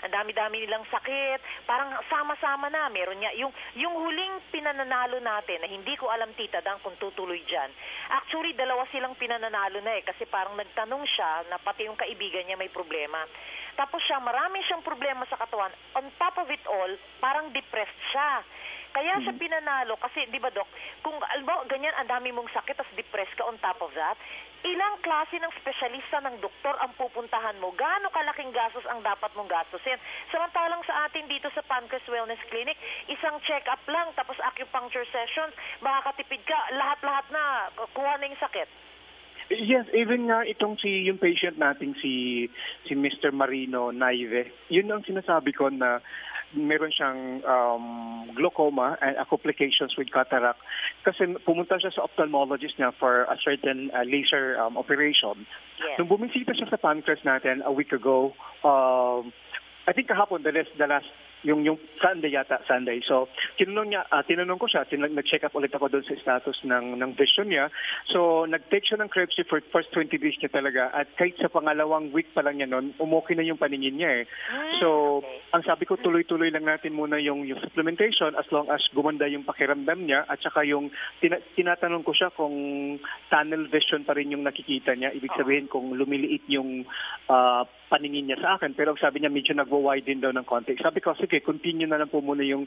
S1: ang dami-dami nilang sakit, parang sama-sama na. Meron niya, yung huling pinananalo natin na hindi ko alam, Tita Dang, kung tutuloy dyan. Actually, 2 silang pinananalo na kasi parang nagtanong siya na pati yung kaibigan niya may problema. Tapos marami siyang problema sa katawan. On top of it all, parang depressed siya. Kaya siya pinanalo kasi, di ba Dok, kung albo, ganyan, ang dami mong sakit, tapos depressed ka on top of that, ilang klase ng espesyalista ng doktor ang pupuntahan mo? Gaano kalaking gastos ang dapat mong gastusin? Samantalang sa atin dito sa Pancreas Wellness Clinic, isang check-up lang, tapos acupuncture sessions, makakatipid ka, lahat-lahat na, kuha na yung sakit.
S6: Yes, even nga yung patient nating si Mr. Marino Naive, yun ang sinasabi ko na meron siyang glaucoma and complications with cataract kasi pumunta siya sa ophthalmologist niya for a certain laser operation.
S1: Yes.
S6: Nung bumisita siya sa pancreas natin a week ago, I think kahapon, the last yung Sunday. So, tinanong ko siya, nag-check up ulit ako doon sa status ng vision niya. So, nag-take siya ng Krebs for first 20 days niya talaga. At kahit sa pangalawang week pa lang niya noon, umokay na yung paningin niya eh. So, ang sabi ko, tuloy-tuloy lang natin muna yung supplementation as long as gumanda yung pakiramdam niya. At saka yung, tinatanong ko siya kung tunnel vision pa rin yung nakikita niya. Ibig sabihin kung lumiliit yung paningin niya sa akin. Pero sabi niya, medyo nagwa-widen daw ng konti. Sabi ko, sige, continue na lang po muna yung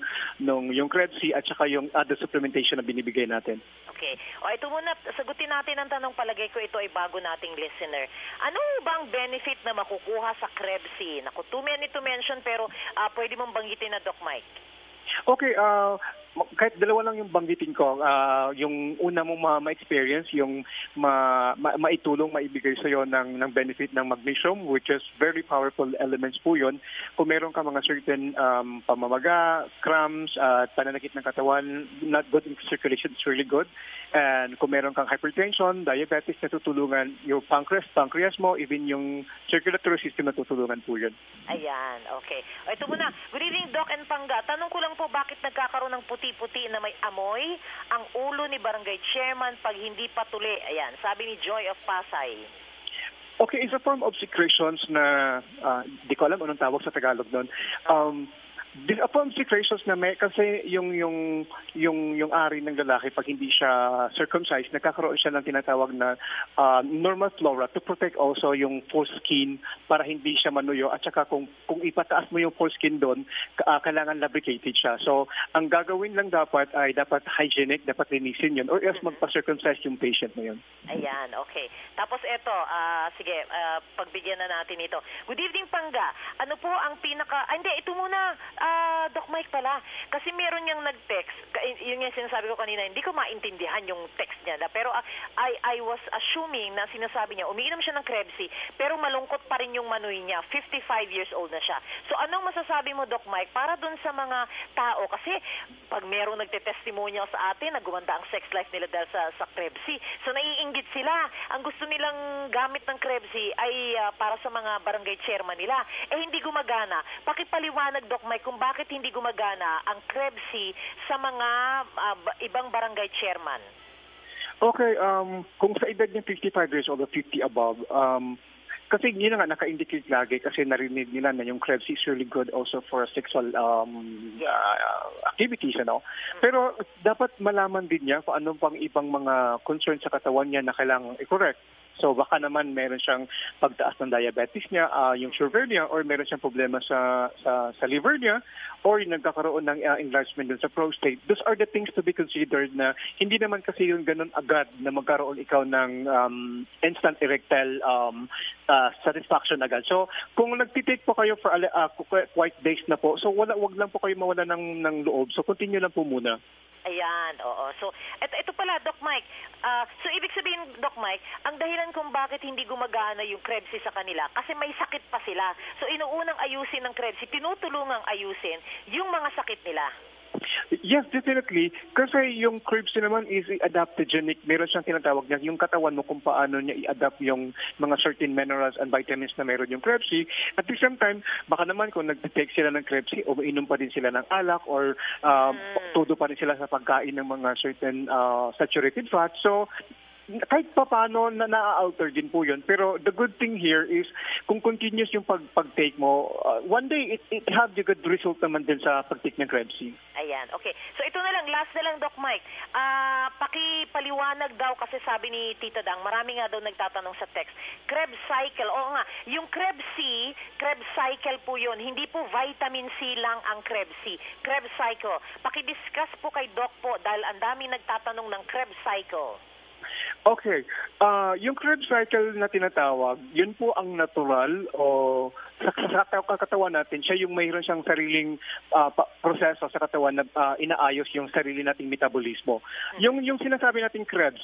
S6: Krebs at saka yung other supplementation na binibigay natin.
S1: Okay. O ito muna, sagutin natin ang tanong, palagay ko ito ay bago nating listener. Ano bang benefit na makukuha sa Krebs? Naku, too many to mention pero pwede mong banggitin na Doc Mike.
S6: Okay, kahit dalawa lang yung banggitin ko, yung una mong ma-experience, yung maitulong, maibigay sa'yo ng benefit ng magnesium, which is very powerful elements po yun. Kung meron ka mga certain pamamaga, cramps, pananakit ng katawan, not good in circulation, it's really good. And kung meron kang hypertension, diabetes, natutulungan yung pancreas mo, even yung circulatory system natutulungan po yun.
S1: Ayan, okay. O ito muna, good evening Doc and Pangga. Tanong ko lang po, bakit nagkakaroon ng puti-puti na may amoy ang ulo ni Barangay Chairman pag hindi patuli? Ayan, sabi ni Joy of Pasay.
S6: Okay, it's a form of secretions na, di ko alam anong tawag sa Tagalog doon. A form of secretions na may, kasi yung ari ng lalaki pag hindi siya circumcised, nagkakaroon siya ng tinatawag na normal flora to protect also yung foreskin para hindi siya manuyo. At saka kung ipataas mo yung foreskin doon, kailangan lubricated siya. So, ang gagawin lang dapat ay dapat hygienic, dapat linisin yun, or else magpa-circumcise yung patient na yun.
S1: Ayan, okay. Tapos eto, sige, pagbigyan na natin ito. Good evening, Pangga. Ano po ang hindi, ito muna, Doc Mike pala. Kasi meron niyang nag-text. Yun yung sinasabi ko kanina, hindi ko maintindihan yung text niya. Pero I was assuming na sinasabi niya, umiinom siya ng Krebs, pero malungkot pa rin yung manoy niya. 55 years old na siya. So anong masasabi mo, Doc Mike, para dun sa mga tao? Kasi pag merong nagte-testimonial sa atin, na gumanda ang sex life nila dahil sa Krebs. So naiinggit sila. Ang gusto nilang gamit ng Krebs ay para sa mga barangay chairman nila. Hindi gumagana. Pakipaliwanag, Doc Mike, kung bakit hindi gumagana ang Krebs sa mga ibang barangay chairman.
S6: Okay, kung sa edad niya 55 years old or 50 above, kasi yun nga naka-indicate lagi kasi narinig nila na yung Krebs is really good also for sexual activities, ano? Pero dapat malaman din niya kung anong pang ibang mga concerns sa katawan niya na kailangang i-correct. So baka naman meron siyang pagtaas ng diabetes niya, yung sugar niya, or meron siyang problema sa liver niya, or yung nagkakaroon ng enlargement dun sa prostate. Those are the things to be considered na hindi naman kasi yung ganun agad na magkaroon ikaw ng instant erectile satisfaction agad. So kung nagtitake po kayo for quite days na po, so wag lang po kayo mawala ng loob. So continue lang po muna.
S1: Ayan, oo. So, ito pala, Doc Mike. So, ibig sabihin, Doc Mike, ang dahilan kung bakit hindi gumagana yung Krebs sa kanila, kasi may sakit pa sila. So, inuunang ayusin ng Krebs, tinutulungang ayusin yung mga sakit nila.
S6: Yes, definitely. Kasi yung Krebs naman is adaptogenic. Meron siyang tinatawag niya, yung katawan mo kung paano niya i-adapt yung mga certain minerals and vitamins na meron yung Krebs. At the same time, baka naman kung nag-detect sila ng Krebs, o inom pa din sila ng alak or todo pa rin sila sa pagkain ng mga certain saturated fats. So, kahit paano na-alter din po yun. Pero the good thing here is kung continuous yung pag-take mo, one day it have the good result naman din sa pag-take ng Krebs.
S1: Ayan, okay. So ito na lang, last na lang, Doc Mike. Pakipaliwanag daw kasi sabi ni Tita Dang, marami nga daw nagtatanong sa text. Krebs cycle, oo nga, yung Krebs cycle po yun. Hindi po vitamin C lang ang Krebs cycle. Pakidiscuss po kay Doc po dahil ang daming nagtatanong ng Krebs cycle.
S6: Okay. Yung Krebs cycle na tinatawag, yun po ang natural o sa katawan natin. Siya yung mayroon siyang sariling proseso sa katawan na inaayos yung sarili nating metabolismo. Yung sinasabi nating Krebs,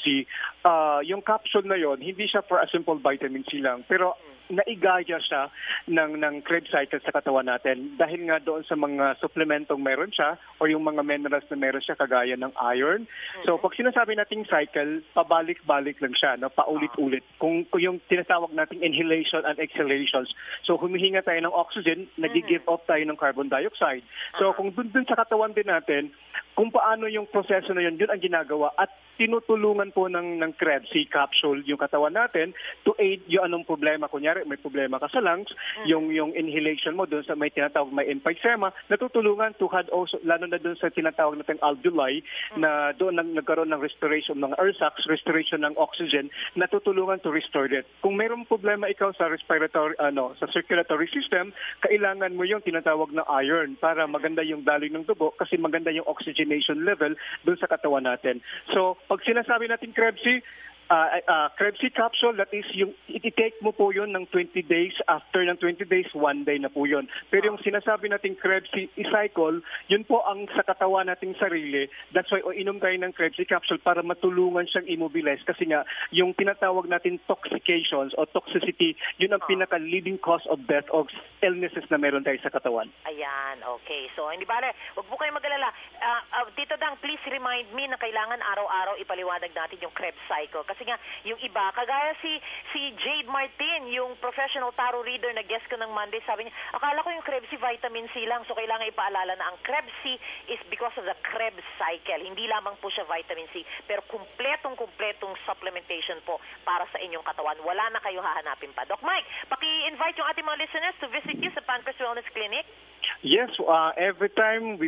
S6: yung capsule na yon, hindi siya for a simple vitamin C lang. Pero naigaya siya ng Krebs cycle sa katawan natin dahil nga doon sa mga supplementong meron siya o yung mga minerals na meron siya kagaya ng iron. So pag sinasabi nating cycle, pabalik-balik lang siya, no? Paulit-ulit. Kung yung tinatawag nating inhalation and exhalations. So humihinga tayo ng oxygen, nag-give off tayo ng carbon dioxide. So kung dun sa katawan din natin, kung paano yung proseso na yun ang ginagawa at tinutulungan po ng Krebs capsule yung katawan natin to aid yung anong problema. Kunyari, may problema ka sa lungs, yung inhalation mo doon sa may tinatawag may emphysema, natutulungan to had also, lalo na doon sa tinatawag natin alveoli, na doon nagkaroon ng restoration ng air sacs, restoration ng oxygen, natutulungan to restore it. Kung mayroong problema ikaw sa respiratory, sa circulatory system, kailangan mo yung tinatawag na iron para maganda yung daloy ng dugo kasi maganda yung oxygenation level doon sa katawan natin. So, pag sinasabi natin Krebs capsule, that is yung i-take mo po yun ng 20 days. After ng 20 days, 1 day na po yun. Pero yung sinasabi nating Krebs cycle, yun po ang sa katawan nating sarili. That's why inom tayo ng Krebs capsule para matulungan siyang immobilize. Kasi nga, yung tinatawag natin toxications o toxicity, yun ang pinaka-leading cause of death of illnesses na meron tayo sa katawan.
S1: Ayan, okay. So, hindi bale, huwag po kayo mag-alala. Tita Dang, please remind me na kailangan araw-araw ipaliwanag natin yung Krebs cycle. Kasi nga, yung iba, kagaya si Jade Martin, yung professional tarot reader na guest ko ng Monday, sabi niya, akala ko yung Krebs vitamin C lang, so kailangan ipaalala na ang Krebs is because of the Krebs cycle. Hindi lamang po siya vitamin C, pero kumpletong supplementation po para sa inyong katawan. Wala na kayo hahanapin pa. Doc Mike, paki-invite yung ating mga listeners to visit you sa Pancreas Wellness Clinic.
S6: Yes, every time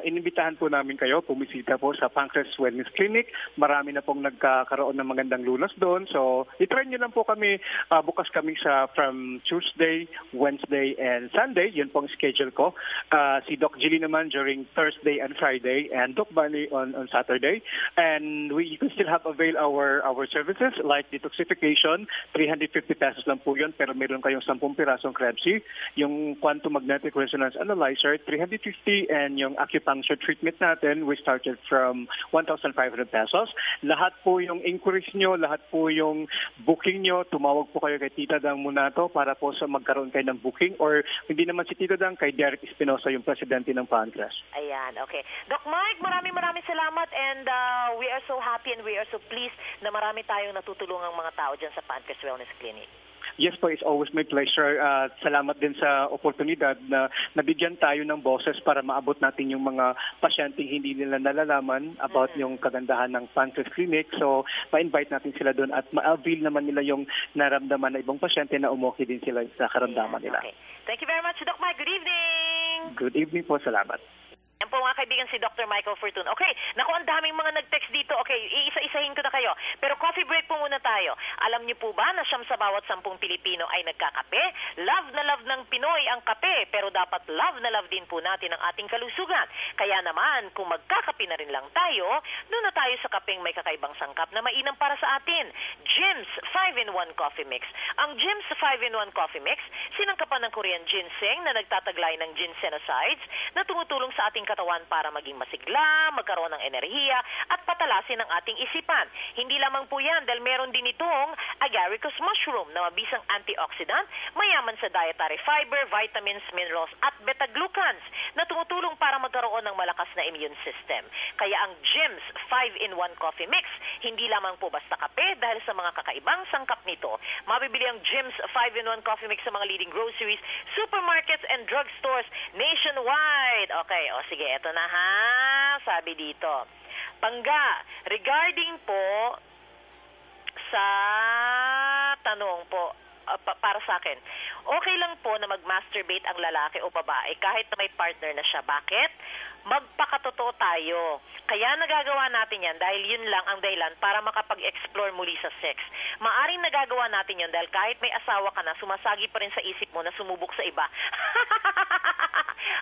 S6: inimbitahan po namin kayo, pumisita po sa Pancreas Wellness Clinic. Marami na pong nagkakaroon ng magandang lunas doon. So, itry nyo lang po kami. Bukas kami from Tuesday, Wednesday, and Sunday. Yun pong schedule ko. Si Doc Gilly naman during Thursday and Friday, and Doc Bunny on Saturday. And you can still have avail our services like detoxification. 350 pesos lang po yun, pero meron kayong 10 pirasong Krebs. Yung quantum magnetic resonance analyzer, 350, and yung acupuncture treatment natin, we started from 1,500 pesos. Lahat po yung inquiries nyo, lahat po yung booking nyo, tumawag po kayo kay Tita Dang Munato para po sa magkaroon kayo ng booking, or hindi naman si Tita Dang, kay Derek Espinosa, yung presidente ng Pancreas.
S1: Ayan, okay. Doc Mike, maraming salamat, and we are so happy and we are so pleased na marami tayong natutulungang mga tao dyan sa Pancreas Wellness Clinic.
S6: Yes po, it's always my pleasure. Salamat din sa oportunidad na nabigyan tayo ng boses para maabot natin yung mga pasyenteng hindi nila nalalaman about yung kagandahan ng Pancreas Clinic. So, ma-invite natin sila doon at ma-avail naman nila yung naramdaman na ibang pasyente na umokay din sila sa karamdaman nila.
S1: Okay. Thank you very much, Doc Mike. Good evening!
S6: Good evening po. Salamat.
S1: Yan po mga kaibigan, si Dr. Michael Fortun. Okay, naku, ang daming mga nag-text dito. Okay, iisa-isahin ko na kayo. Pero coffee break po muna tayo. Alam niyo po ba na siyam sa bawat 10 Pilipino ay nagkakape? Love na love ng Pinoy ang kape, pero dapat love na love din po natin ang ating kalusugan. Kaya naman, kung magkakape na rin lang tayo, doon na tayo sa kapeng may kakaibang sangkap na mainam para sa atin. Jim's 5-in-1 Coffee Mix. Ang Jim's 5-in-1 Coffee Mix, sinangkapan ng Korean ginseng na nagtataglay ng ginsenosides na tumutulong sa ating katawan para maging masigla, magkaroon ng enerhiya at patalasin ang ating isipan. Hindi lamang po yan dahil meron din itong agaricus mushroom na mabisang antioxidant, mayaman sa dietary fiber, vitamins, minerals at beta-glucans na tumutulong para magkaroon ng malakas na immune system. Kaya ang Jim's 5-in-1 Coffee Mix, hindi lamang po basta kape dahil sa mga kakaibang sangkap nito. Mabibili ang Jim's 5-in-1 Coffee Mix sa mga leading groceries, supermarkets and drugstores nationwide. Okay, sige, eto na ha. Sabi dito, Pangga, regarding po sa tanong po, para sa akin, okay lang po na mag-masturbate ang lalaki o babae kahit na may partner na siya. Bakit? Magpakatotoo tayo. Kaya nagagawa natin yan dahil yun lang ang dahilan para makapag-explore muli sa sex. Maaring nagagawa natin yun dahil kahit may asawa ka na, sumasagi pa rin sa isip mo na sumubok sa iba.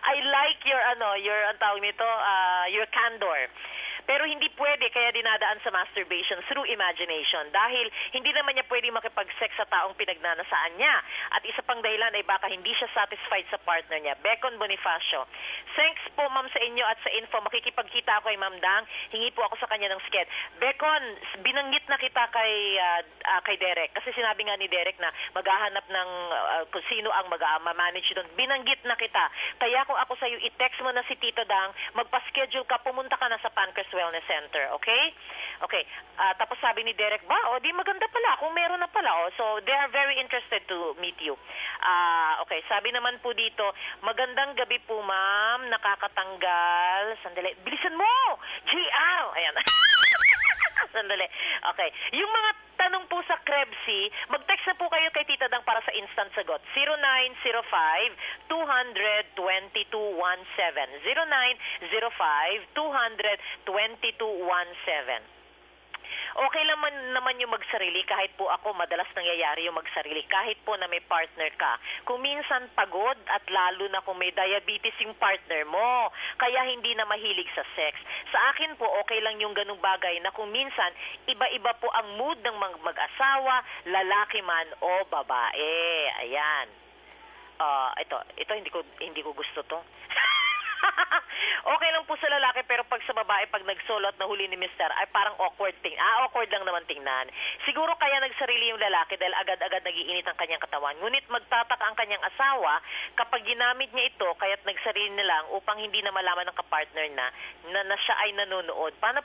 S1: I like your ang tawag nito, your candor. Pero hindi pwede, kaya dinadaan sa masturbation through imagination dahil hindi naman niya pwede makipag-sex sa taong pinagnanasaan niya. At isa pang dahilan ay baka hindi siya satisfied sa partner niya. Becon Bonifacio. Thanks po ma'am sa inyo at sa info. Makikipagkita ako kay Ma'am Dang. Hingi po ako sa kanya ng sked. Becon, binanggit na kita kay Derek. Kasi sinabi nga ni Derek na maghahanap ng kung sino ang mag-manage doon. Binanggit na kita. Kaya kung ako sa'yo, i-text mo na si Tita Dang, magpa-schedule ka, pumunta ka na sa Pancras Wellness Center, okay? Okay. Tapos sabi ni Derek, di maganda pala kung meron na pala. So, they are very interested to meet you. Okay, sabi naman po dito, magandang gabi po, ma'am. Nakakatanggal. Sandali. Bilisan mo! GL! Ayan. Sandali. Okay. Yung mga tanong po sa Krebsy, mag-text na po kayo kay Tita Dang para sa instant sagot. 0905-200-2217. 0905-200-2217. Okay lang naman yung magsarili kahit po ako madalas nangyayari yung magsarili kahit po na may partner ka. Kung minsan pagod at lalo na kung may diabetes yung partner mo kaya hindi na mahilig sa sex. Sa akin po okay lang yung ganung bagay na kung minsan iba-iba po ang mood ng mag-asawa, lalaki man o babae. Ayan. Ito hindi ko gusto to. Okay lang po sa lalaki pero pag sa babae, pag nagsolo at nahuli ni Mr. ay parang awkward awkward lang naman tingnan. Siguro kaya nagsarili yung lalaki dahil agad-agad nagiinit ang kanyang katawan. Ngunit magtataka ang kanyang asawa kapag ginamit niya ito kaya't nagsarili na lang upang hindi na malaman ng kapartner na siya ay nanonood. Paano?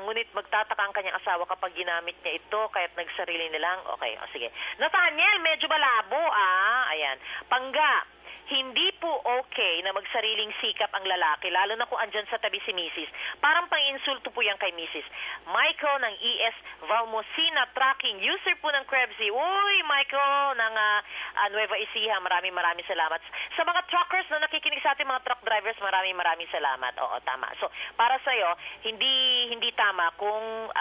S1: Ngunit magtataka ang kanyang asawa kapag ginamit niya ito kaya't nagsarili na lang. Okay, sige. Nathaniel, medyo malabo Ayan. Pangga. Hindi po okay na magsariling sikap ang lalaki, lalo na kung andyan sa tabi si Mrs. Parang pang-insulto po yan kay Mrs. Michael ng ES Valmosina Tracking, user po ng Krebsy. Uy, Michael ng Nueva Ecija, maraming salamat. Sa mga truckers na nakikinig sa ating mga truck drivers, maraming salamat. Oo, tama. So, para sa'yo, hindi tama kung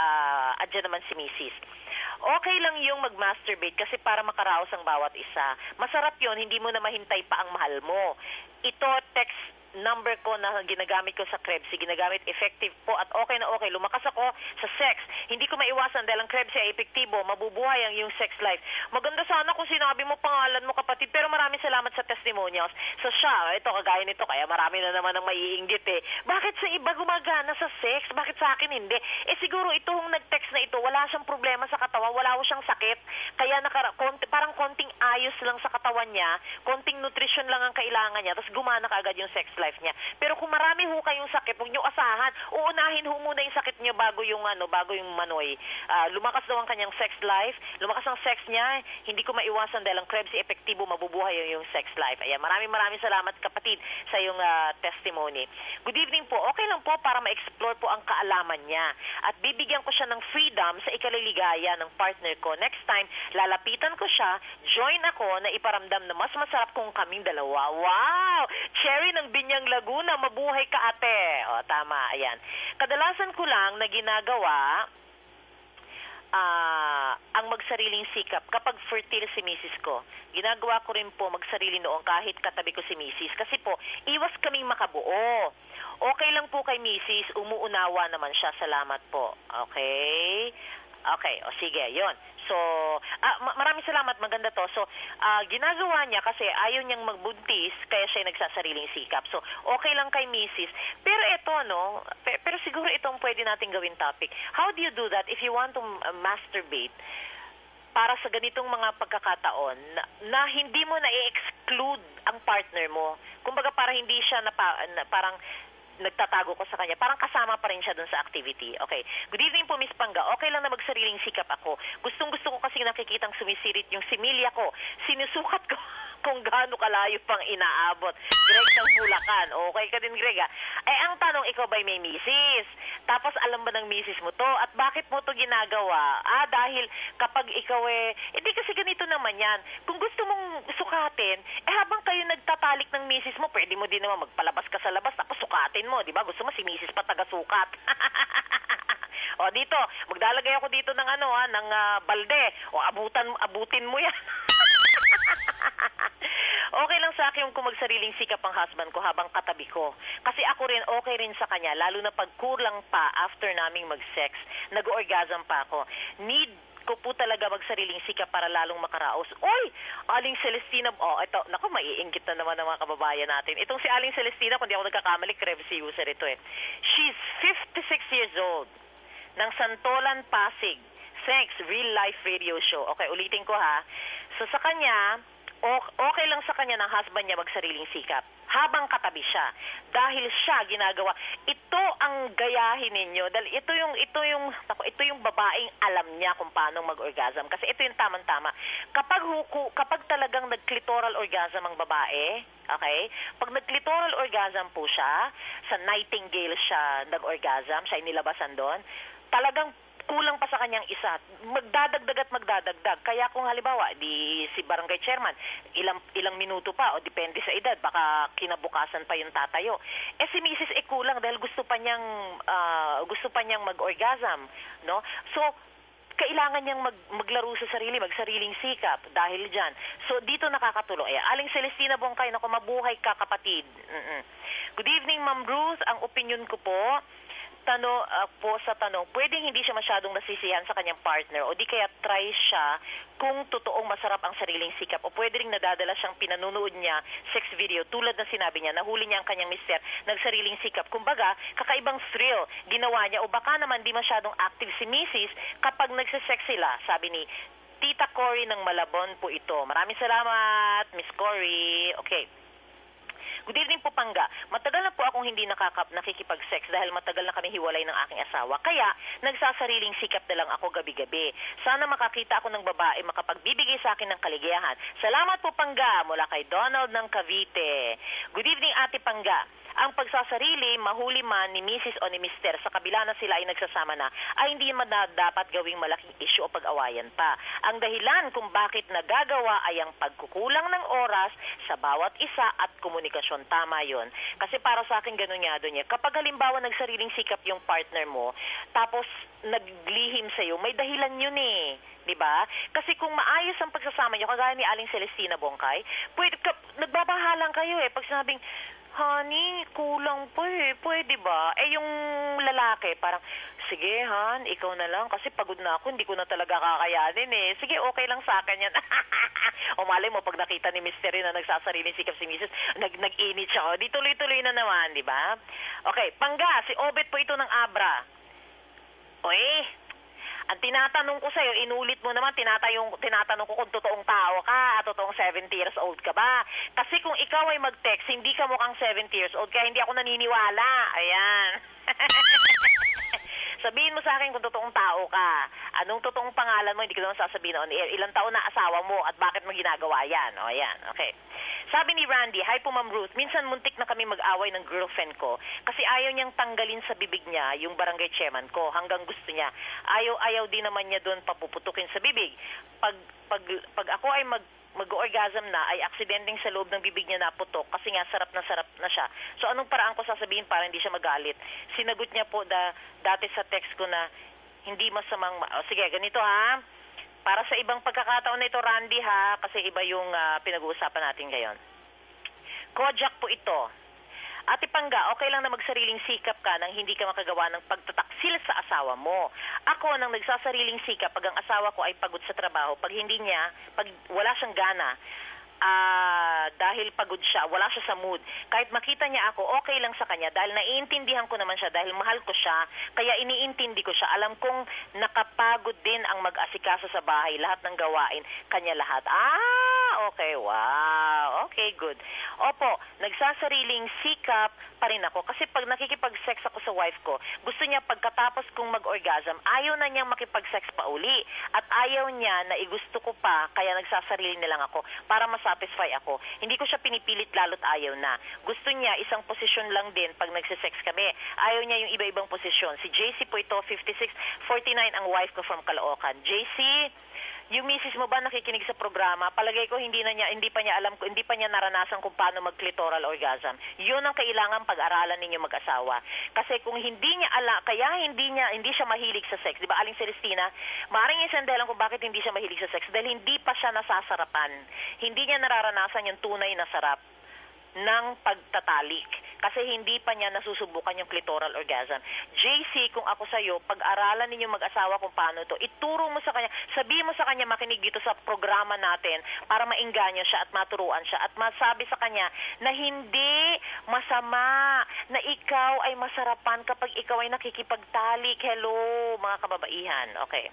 S1: andyan naman si Mrs. Okay lang yung mag-masturbate kasi para makaraos ang bawat isa. Masarap yon, hindi mo na mahintay pa ang mahal mo. Ito, text number ko na ginagamit ko sa Krebsy, ginagamit effective po at okay na okay. Lumakas ako sa sex. Hindi ko maiwasan dahil ang Krebsy ay epektibo. Mabubuhay ang yung sex life. Maganda sana kung sinabi mo pangalan mo kapatid, pero maraming salamat sa testimonials. So siya, ito kagaya nito, kaya marami na naman ang maiinggit Bakit sa iba gumagana sa sex? Bakit sa akin hindi? Siguro itong nag-text na ito, wala siyang problema sa katawan, wala siyang sakit. Kaya parang konting ayos lang sa katawan niya, konting nutrition lang ang kailangan niya, tapos gumana kaagad yung sex life niya. Pero kung marami ho kayong sakit, huwag niyo asahan. Uunahin ho muna yung sakit niyo bago yung manoy. Lumakas daw ang kanyang sex life, lumakas ang sex niya, hindi ko maiwasan dahil ang Krebsy epektibo, mabubuhay yung sex life. Ayan, maraming salamat kapatid sa iyong testimony. Good evening po. Okay lang po para ma-explore po ang kaalaman niya. At bibigyan ko siya ng freedom sa ikaliligaya ng partner ko. Next time, lalapitan ko siya, join ako na iparamdam na mas masarap kung kaming dalawa. Wow! Cherry ng Binyang Laguna, mabuhay ka ate. O, tama, ayan. Kadalasan ko lang na ginagawa ang magsariling sikap kapag fertile si misis ko. Ginagawa ko rin po magsarili noong kahit katabi ko si misis. Kasi po, iwas kaming makabuo. Okay lang po kay misis, umuunawa naman siya. Salamat po. Okay? Okay, o sige, yon. So, maraming salamat, maganda to. So, ginagawa niya kasi ayaw niyang magbuntis, kaya siya nagsasariling sikap. So, okay lang kay misis. Pero ito, pero siguro itong pwede natin gawin topic. How do you do that if you want to masturbate para sa ganitong mga pagkakataon na hindi mo na-exclude ang partner mo? Kumbaga, para hindi siya parang nagtatago ko sa kanya. Parang kasama pa rin siya dun sa activity. Okay. Good evening po, Miss Pangga. Okay lang na magsariling sikap ako. Gustong-gusto ko kasi nakikitang sumisirit yung similya ko. Sinusukat ko. kung gaano kalayo pang inaabot. Greg ng Bulacan. Okay ka din, Greg, ha? Ang tanong, ikaw ba'y may misis? Tapos alam ba ng misis mo to? At bakit mo to ginagawa? Dahil kapag ikaw hindi kasi ganito naman yan. Kung gusto mong sukatin, habang kayo nagtatalik ng misis mo, pwede mo din naman magpalabas ka sa labas tapos sukatin mo, di ba? Gusto mo si misis pa taga-sukat. O dito, magdalagay ako dito ng ng balde. O abutin mo yan. Okay lang sa akin kung magsariling sikap ang husband ko habang katabi ko. Kasi ako rin, okay rin sa kanya, lalo na pag kulang pa after naming mag-sex, nag-orgasm pa ako. Need ko po talaga magsariling sikap para lalong makaraos. Oy! Aling Celestina, ito, naku, maiinggit na naman ng mga kababayan natin. Itong si Aling Celestina, kung di ako nagkakamali, Krevsi user ito She's 56 years old, ng Santolan, Pasig. Thanks, real life radio show. Okay, ulitin ko ha. So sa kanya, okay lang sa kanya ng husband niya magsariling sikap habang katabi siya. Dahil siya ginagawa. Ito ang gayahin ninyo. Dahil ito yung babaeng alam niya kung paano mag-orgasm. Kasi ito yung tamang-tama. Kapag talagang nag-clitoral orgasm ang babae, okay? Pag nag-clitoral orgasm po siya, sa nightingale siya nag-orgasm, siya inilabasan doon, talagang kulang pa sa kanyang isa. Magdadagdag at magdadagdag. Kaya kung halimbawa, si barangay chairman, ilang minuto pa, o depende sa edad, baka kinabukasan pa yung tatayo. Si Mrs. kulang dahil gusto pa niyang mag-orgasm, no? So, kailangan niyang maglaro sa sarili, magsariling sikap dahil dyan. So, dito nakakatulong. Aling Celestina Bongkay, naku, mabuhay ka, kapatid. Good evening, Ma'am Ruth. Ang opinion ko po, pwedeng hindi siya masyadong nasisihan sa kanyang partner o di kaya try siya kung totoong masarap ang sariling sikap o pwede ring nadadala siyang pinanunood niya sex video tulad ng sinabi niya, nahuli niya ang kanyang mister nagsariling sikap. Kumbaga, kakaibang thrill ginawa niya o baka naman di masyadong active si Mrs. kapag nagsisex sila, sabi ni Tita Cory ng Malabon po ito. Maraming salamat, Miss Cory. Okay. Good evening po, Pangga. Matagal na po akong hindi nakikipag-sex dahil matagal na kami hiwalay ng aking asawa. Kaya, nagsasariling sikap na lang ako gabi-gabi. Sana makakita ako ng babae makapagbibigay sa akin ng kaligayahan. Salamat po, Pangga, mula kay Donald ng Cavite. Good evening, Ate Pangga. Ang pagsasarili, mahuli man ni Mrs. o ni Mr. sa kabila na sila ay nagsasama na, ay hindi man dapat gawing malaking issue o pag-awayan pa. Ang dahilan kung bakit nagagawa ay ang pagkukulang ng oras sa bawat isa at komunikasyon. Tama yon. Kasi para sa akin ganun nga doon niya. Kapag halimbawa nagsariling sikap yung partner mo, tapos naglihim sa'yo, may dahilan yun eh. Diba? Kasi kung maayos ang pagsasama niyo, kagaya ni Aling Celestina Bongkay, nagbabahalang kayo eh. Pag sinabing, honey, kulang pa eh. Pwede ba? Yung lalaki, parang, sige, Han, ikaw na lang. Kasi pagod na ako, hindi ko na talaga kakayanin eh. Sige, okay lang sa akin yan. O malay mo, pag nakita ni Mr. na nagsasariling sikap si Mrs., nag-init siya. Di tuloy-tuloy na naman, di ba? Okay, Pangga, si Obet po ito ng Abra. Oy, ang tinatanong ko sa'yo, inulit mo naman, tinatanong ko kung totoong tao ka, totoong 70 years old ka ba? Kasi kung ikaw ay mag-text, hindi ka mukhang 70 years old, kaya hindi ako naniniwala. Ayan. Sabihin mo sa akin kung totoong tao ka. Anong totoong pangalan mo, hindi ko naman sasabihin on air. Ilang taon na asawa mo at bakit mo ginagawa yan? O, ayan. Okay. Sabi ni Randy, hi po Ma'am Ruth, minsan muntik na kami mag-away ng girlfriend ko kasi ayaw niyang tanggalin sa bibig niya yung barangay chairman ko hanggang gusto niya. Ayaw din naman niya doon papuputukin sa bibig. Pag ako ay mag-orgasm na, ay aksidenteng sa loob ng bibig niya naputok kasi nga sarap na siya. So anong paraan ko sasabihin para hindi siya magalit? Sinagot niya po dati sa text ko na hindi masamang... sige, ganito ha. Para sa ibang pagkakataon na ito, Randy ha, kasi iba yung pinag-uusapan natin ngayon. Kojak po ito. Ate Pangga, okay lang na magsariling sikap ka nang hindi ka makagawa ng pagtataksil sa asawa mo. Ako, nang nagsasariling sikap pag ang asawa ko ay pagod sa trabaho, pag wala siyang gana, dahil pagod siya, wala siya sa mood. Kahit makita niya ako, okay lang sa kanya dahil naiintindihan ko naman siya dahil mahal ko siya, kaya iniintindi ko siya. Alam kong nakapagod din ang mag-asikaso sa bahay, lahat ng gawain, kanya lahat. Okay, wow. Okay, good. Opo, nagsasariling sikap pa rin ako kasi pag nakikipag-sex ako sa wife ko, gusto niya pagkatapos kong mag-orgasm, ayaw na niyang makipag-sex pa uli at ayaw niya na igusto ko pa, kaya nagsasarili na lang ako para nasasatisfy ako. Hindi ko siya pinipilit lalo't ayaw na. Gusto niya, isang posisyon lang din pag nagsisex kami. Ayaw niya yung iba-ibang posisyon. Si JC po ito, 56, 49 ang wife ko from Caloocan. JC, yung misis mo ba nakikinig sa programa? Palagay ko hindi pa niya naranasan kung paano mag-clitoral orgasm. Yun ang kailangan pag-aralan ninyo mag-asawa. Kasi kung hindi siya mahilig sa sex, 'di ba? Aling Celestina, maaaring isang dahilan kung bakit hindi siya mahilig sa sex dahil hindi pa siya nasasarapan. Hindi niya nararanasan yung tunay na sarap ng pagtatalik kasi hindi pa niya nasusubukan yung clitoral orgasm. JC, kung ako sa'yo, pag-aralan ninyo mag-asawa kung paano to, ituro mo sa kanya, sabihin mo sa kanya makinig dito sa programa natin para maingganyo siya at maturuan siya at masabi sa kanya na hindi masama na ikaw ay masarapan kapag ikaw ay nakikipagtalik. Hello, mga kababaihan. Okay.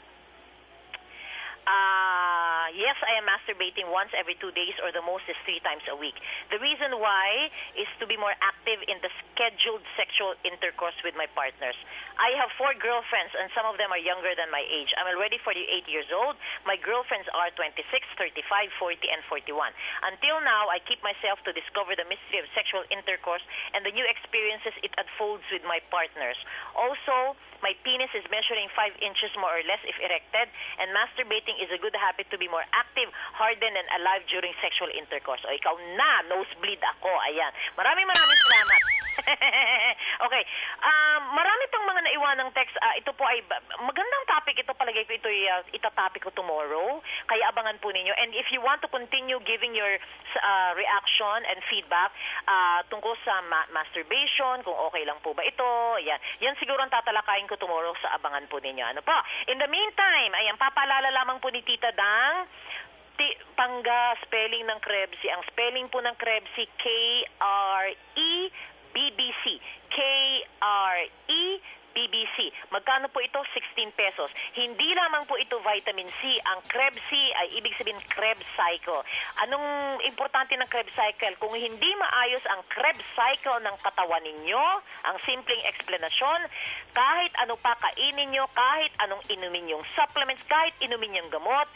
S1: Yes, I am masturbating once every 2 days or the most is 3 times a week. The reason why is to be more active in the scheduled sexual intercourse with my partners. I have 4 girlfriends and some of them are younger than my age. I'm already 48 years old. My girlfriends are 26, 35, 40, and 41. Until now, I keep myself to discover the mystery of sexual intercourse and the new experiences it unfolds with my partners. Also, my penis is measuring 5 inches more or less if erected, and masturbating is a good habit to be more active, hardened, and alive during sexual intercourse. O ikaw na, nosebleed ako. Ayan. Maraming salamat. Okay. Marami pang mga naiwanang text. Ito po ay magandang topic. Ito palagay ko ito itatopic ko tomorrow. Kaya abangan po ninyo. And if you want to continue giving your reaction and feedback tungkol sa masturbation, kung okay lang po ba ito, yan siguro ang tatalakayin ko tomorrow sa abangan po ninyo. Ano po? In the meantime, ayan, papaalala lamang po ni Tita Dang, Pangga, spelling ng Krebsi. Ang spelling po ng Krebsi, K-R-E-B-B-C. K-R-E-BBC. Magkano po ito? 16 pesos. Hindi lamang po ito vitamin C. Ang Krebsi ay ibig sabihin Krebs cycle. Anong importante ng Krebs cycle? Kung hindi maayos ang Krebs cycle ng katawan ninyo, ang simpleng explanation, kahit ano pa kainin nyo, kahit anong inumin yung supplements, kahit inumin yung gamot,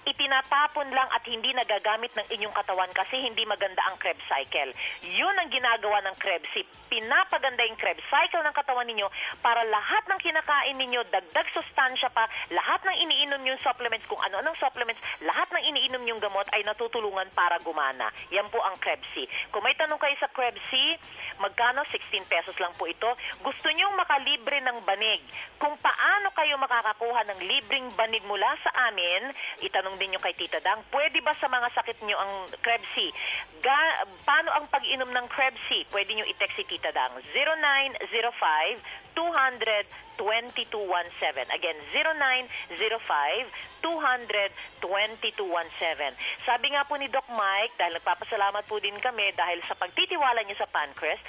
S1: itinatapon lang at hindi nagagamit ng inyong katawan kasi hindi maganda ang Krebs cycle. Yun ang ginagawa ng Krebsi. Pinapaganda yung Krebs cycle ng katawan ninyo para lahat ng kinakain ninyo, dagdag sustansya pa, lahat ng iniinom yung supplements, kung ano-anong supplements, lahat ng iniinom yung gamot ay natutulungan para gumana. Yan po ang Krebsi. Kung may tanong kayo sa Krebsi, magkano? 16 pesos lang po ito. Gusto nyong makalibre ng banig. Kung paano kayo makakakuha ng libreng banig mula sa amin, itanong din nyo kay Tita Dang, pwede ba sa mga sakit nyo ang Krebsi? Paano ang pag-inom ng Krebsi? Pwede nyo i-text si Tita Dang, 0905-200-2217. Again, 0905-200-2217. Sabi nga po ni Doc Mike, dahil nagpapasalamat po din kami dahil sa pagtitiwala nyo sa Pancrest,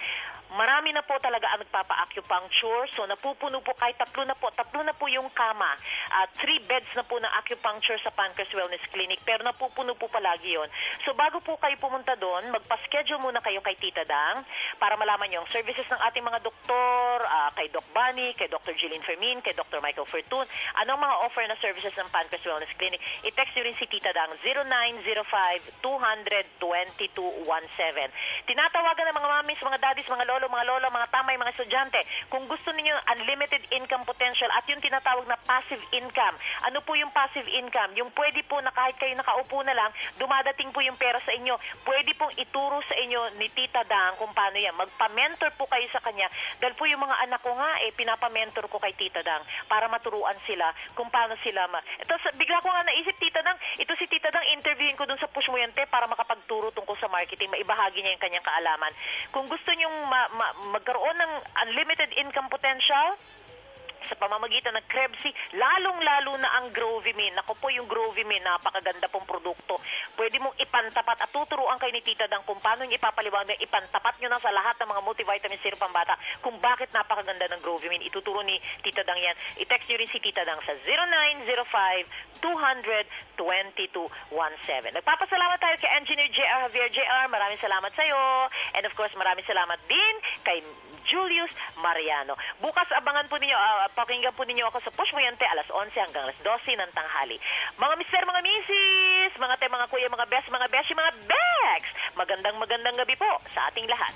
S1: marami na po talaga ang nagpapa-acupuncture. So napupuno po kahit tatlo na po yung kama. 3 beds na po ng acupuncture sa Pancrest Wellness Clinic. Pero napupuno po palagi yon. So bago po kayo pumunta doon, magpa-schedule muna kayo kay Tita Dang para malaman nyo ang services ng ating mga doktor, kay Doc Bunny, kay Dr. Jillian Fermin, kay Dr. Michael Fortun. Anong mga offer na services ng Pancrest Wellness Clinic? I-text nyo rin si Tita Dang, 0905-200-2217. Tinatawagan ng mga mamis, mga daddies, mga lolo, mga tamay, mga estudyante. Kung gusto niyo unlimited income potential at yung tinatawag na passive income. Ano po yung passive income? Yung pwede po na kahit kayo nakaupo na lang, dumadating po yung pera sa inyo. Pwede pong ituro sa inyo ni Tita Dang kung paano yan. Magpa-mentor po kayo sa kanya. Dahil po yung mga anak ko nga, pinapa-mentor ko kay Tita Dang para maturuan sila kung paano sila Ito, bigla ko nga naisip, Tita Dang, ito si Tita Dang, interviewin ko dun sa Push Mo Yan Te para makapagturo tungkol sa marketing, maibahagi niya yung kanyang kaalaman. Kung gusto nyong magkaroon ng unlimited income potential sa pamamagitan ng Krebsi, lalong-lalo na ang Grovimine. Ako po yung Grovimine, napakaganda pong produkto. Pwede mong ipantapat at tuturuan kayo ni Tita Dang kung paano nyo ipapaliwanag, ipantapat nyo na sa lahat ng mga multivitamin syrup pambata kung bakit napakaganda ng Grovimine. Ituturo ni Tita Dang yan. I-text nyo rin si Tita Dang sa 0905-200-2217. Nagpapasalamat tayo kay Engineer J.R. Javier. J.R., maraming salamat sa'yo. And of course, maraming salamat din kay Julius Mariano. Bukas abangan po ninyo, pakinggan po ninyo ako sa Push Mo Yan Te, alas 11 hanggang alas 12 ng tanghali. Mga mister, mga misis, mga te, mga kuya, mga best beshi, mga Bex! Magandang gabi po sa ating lahat.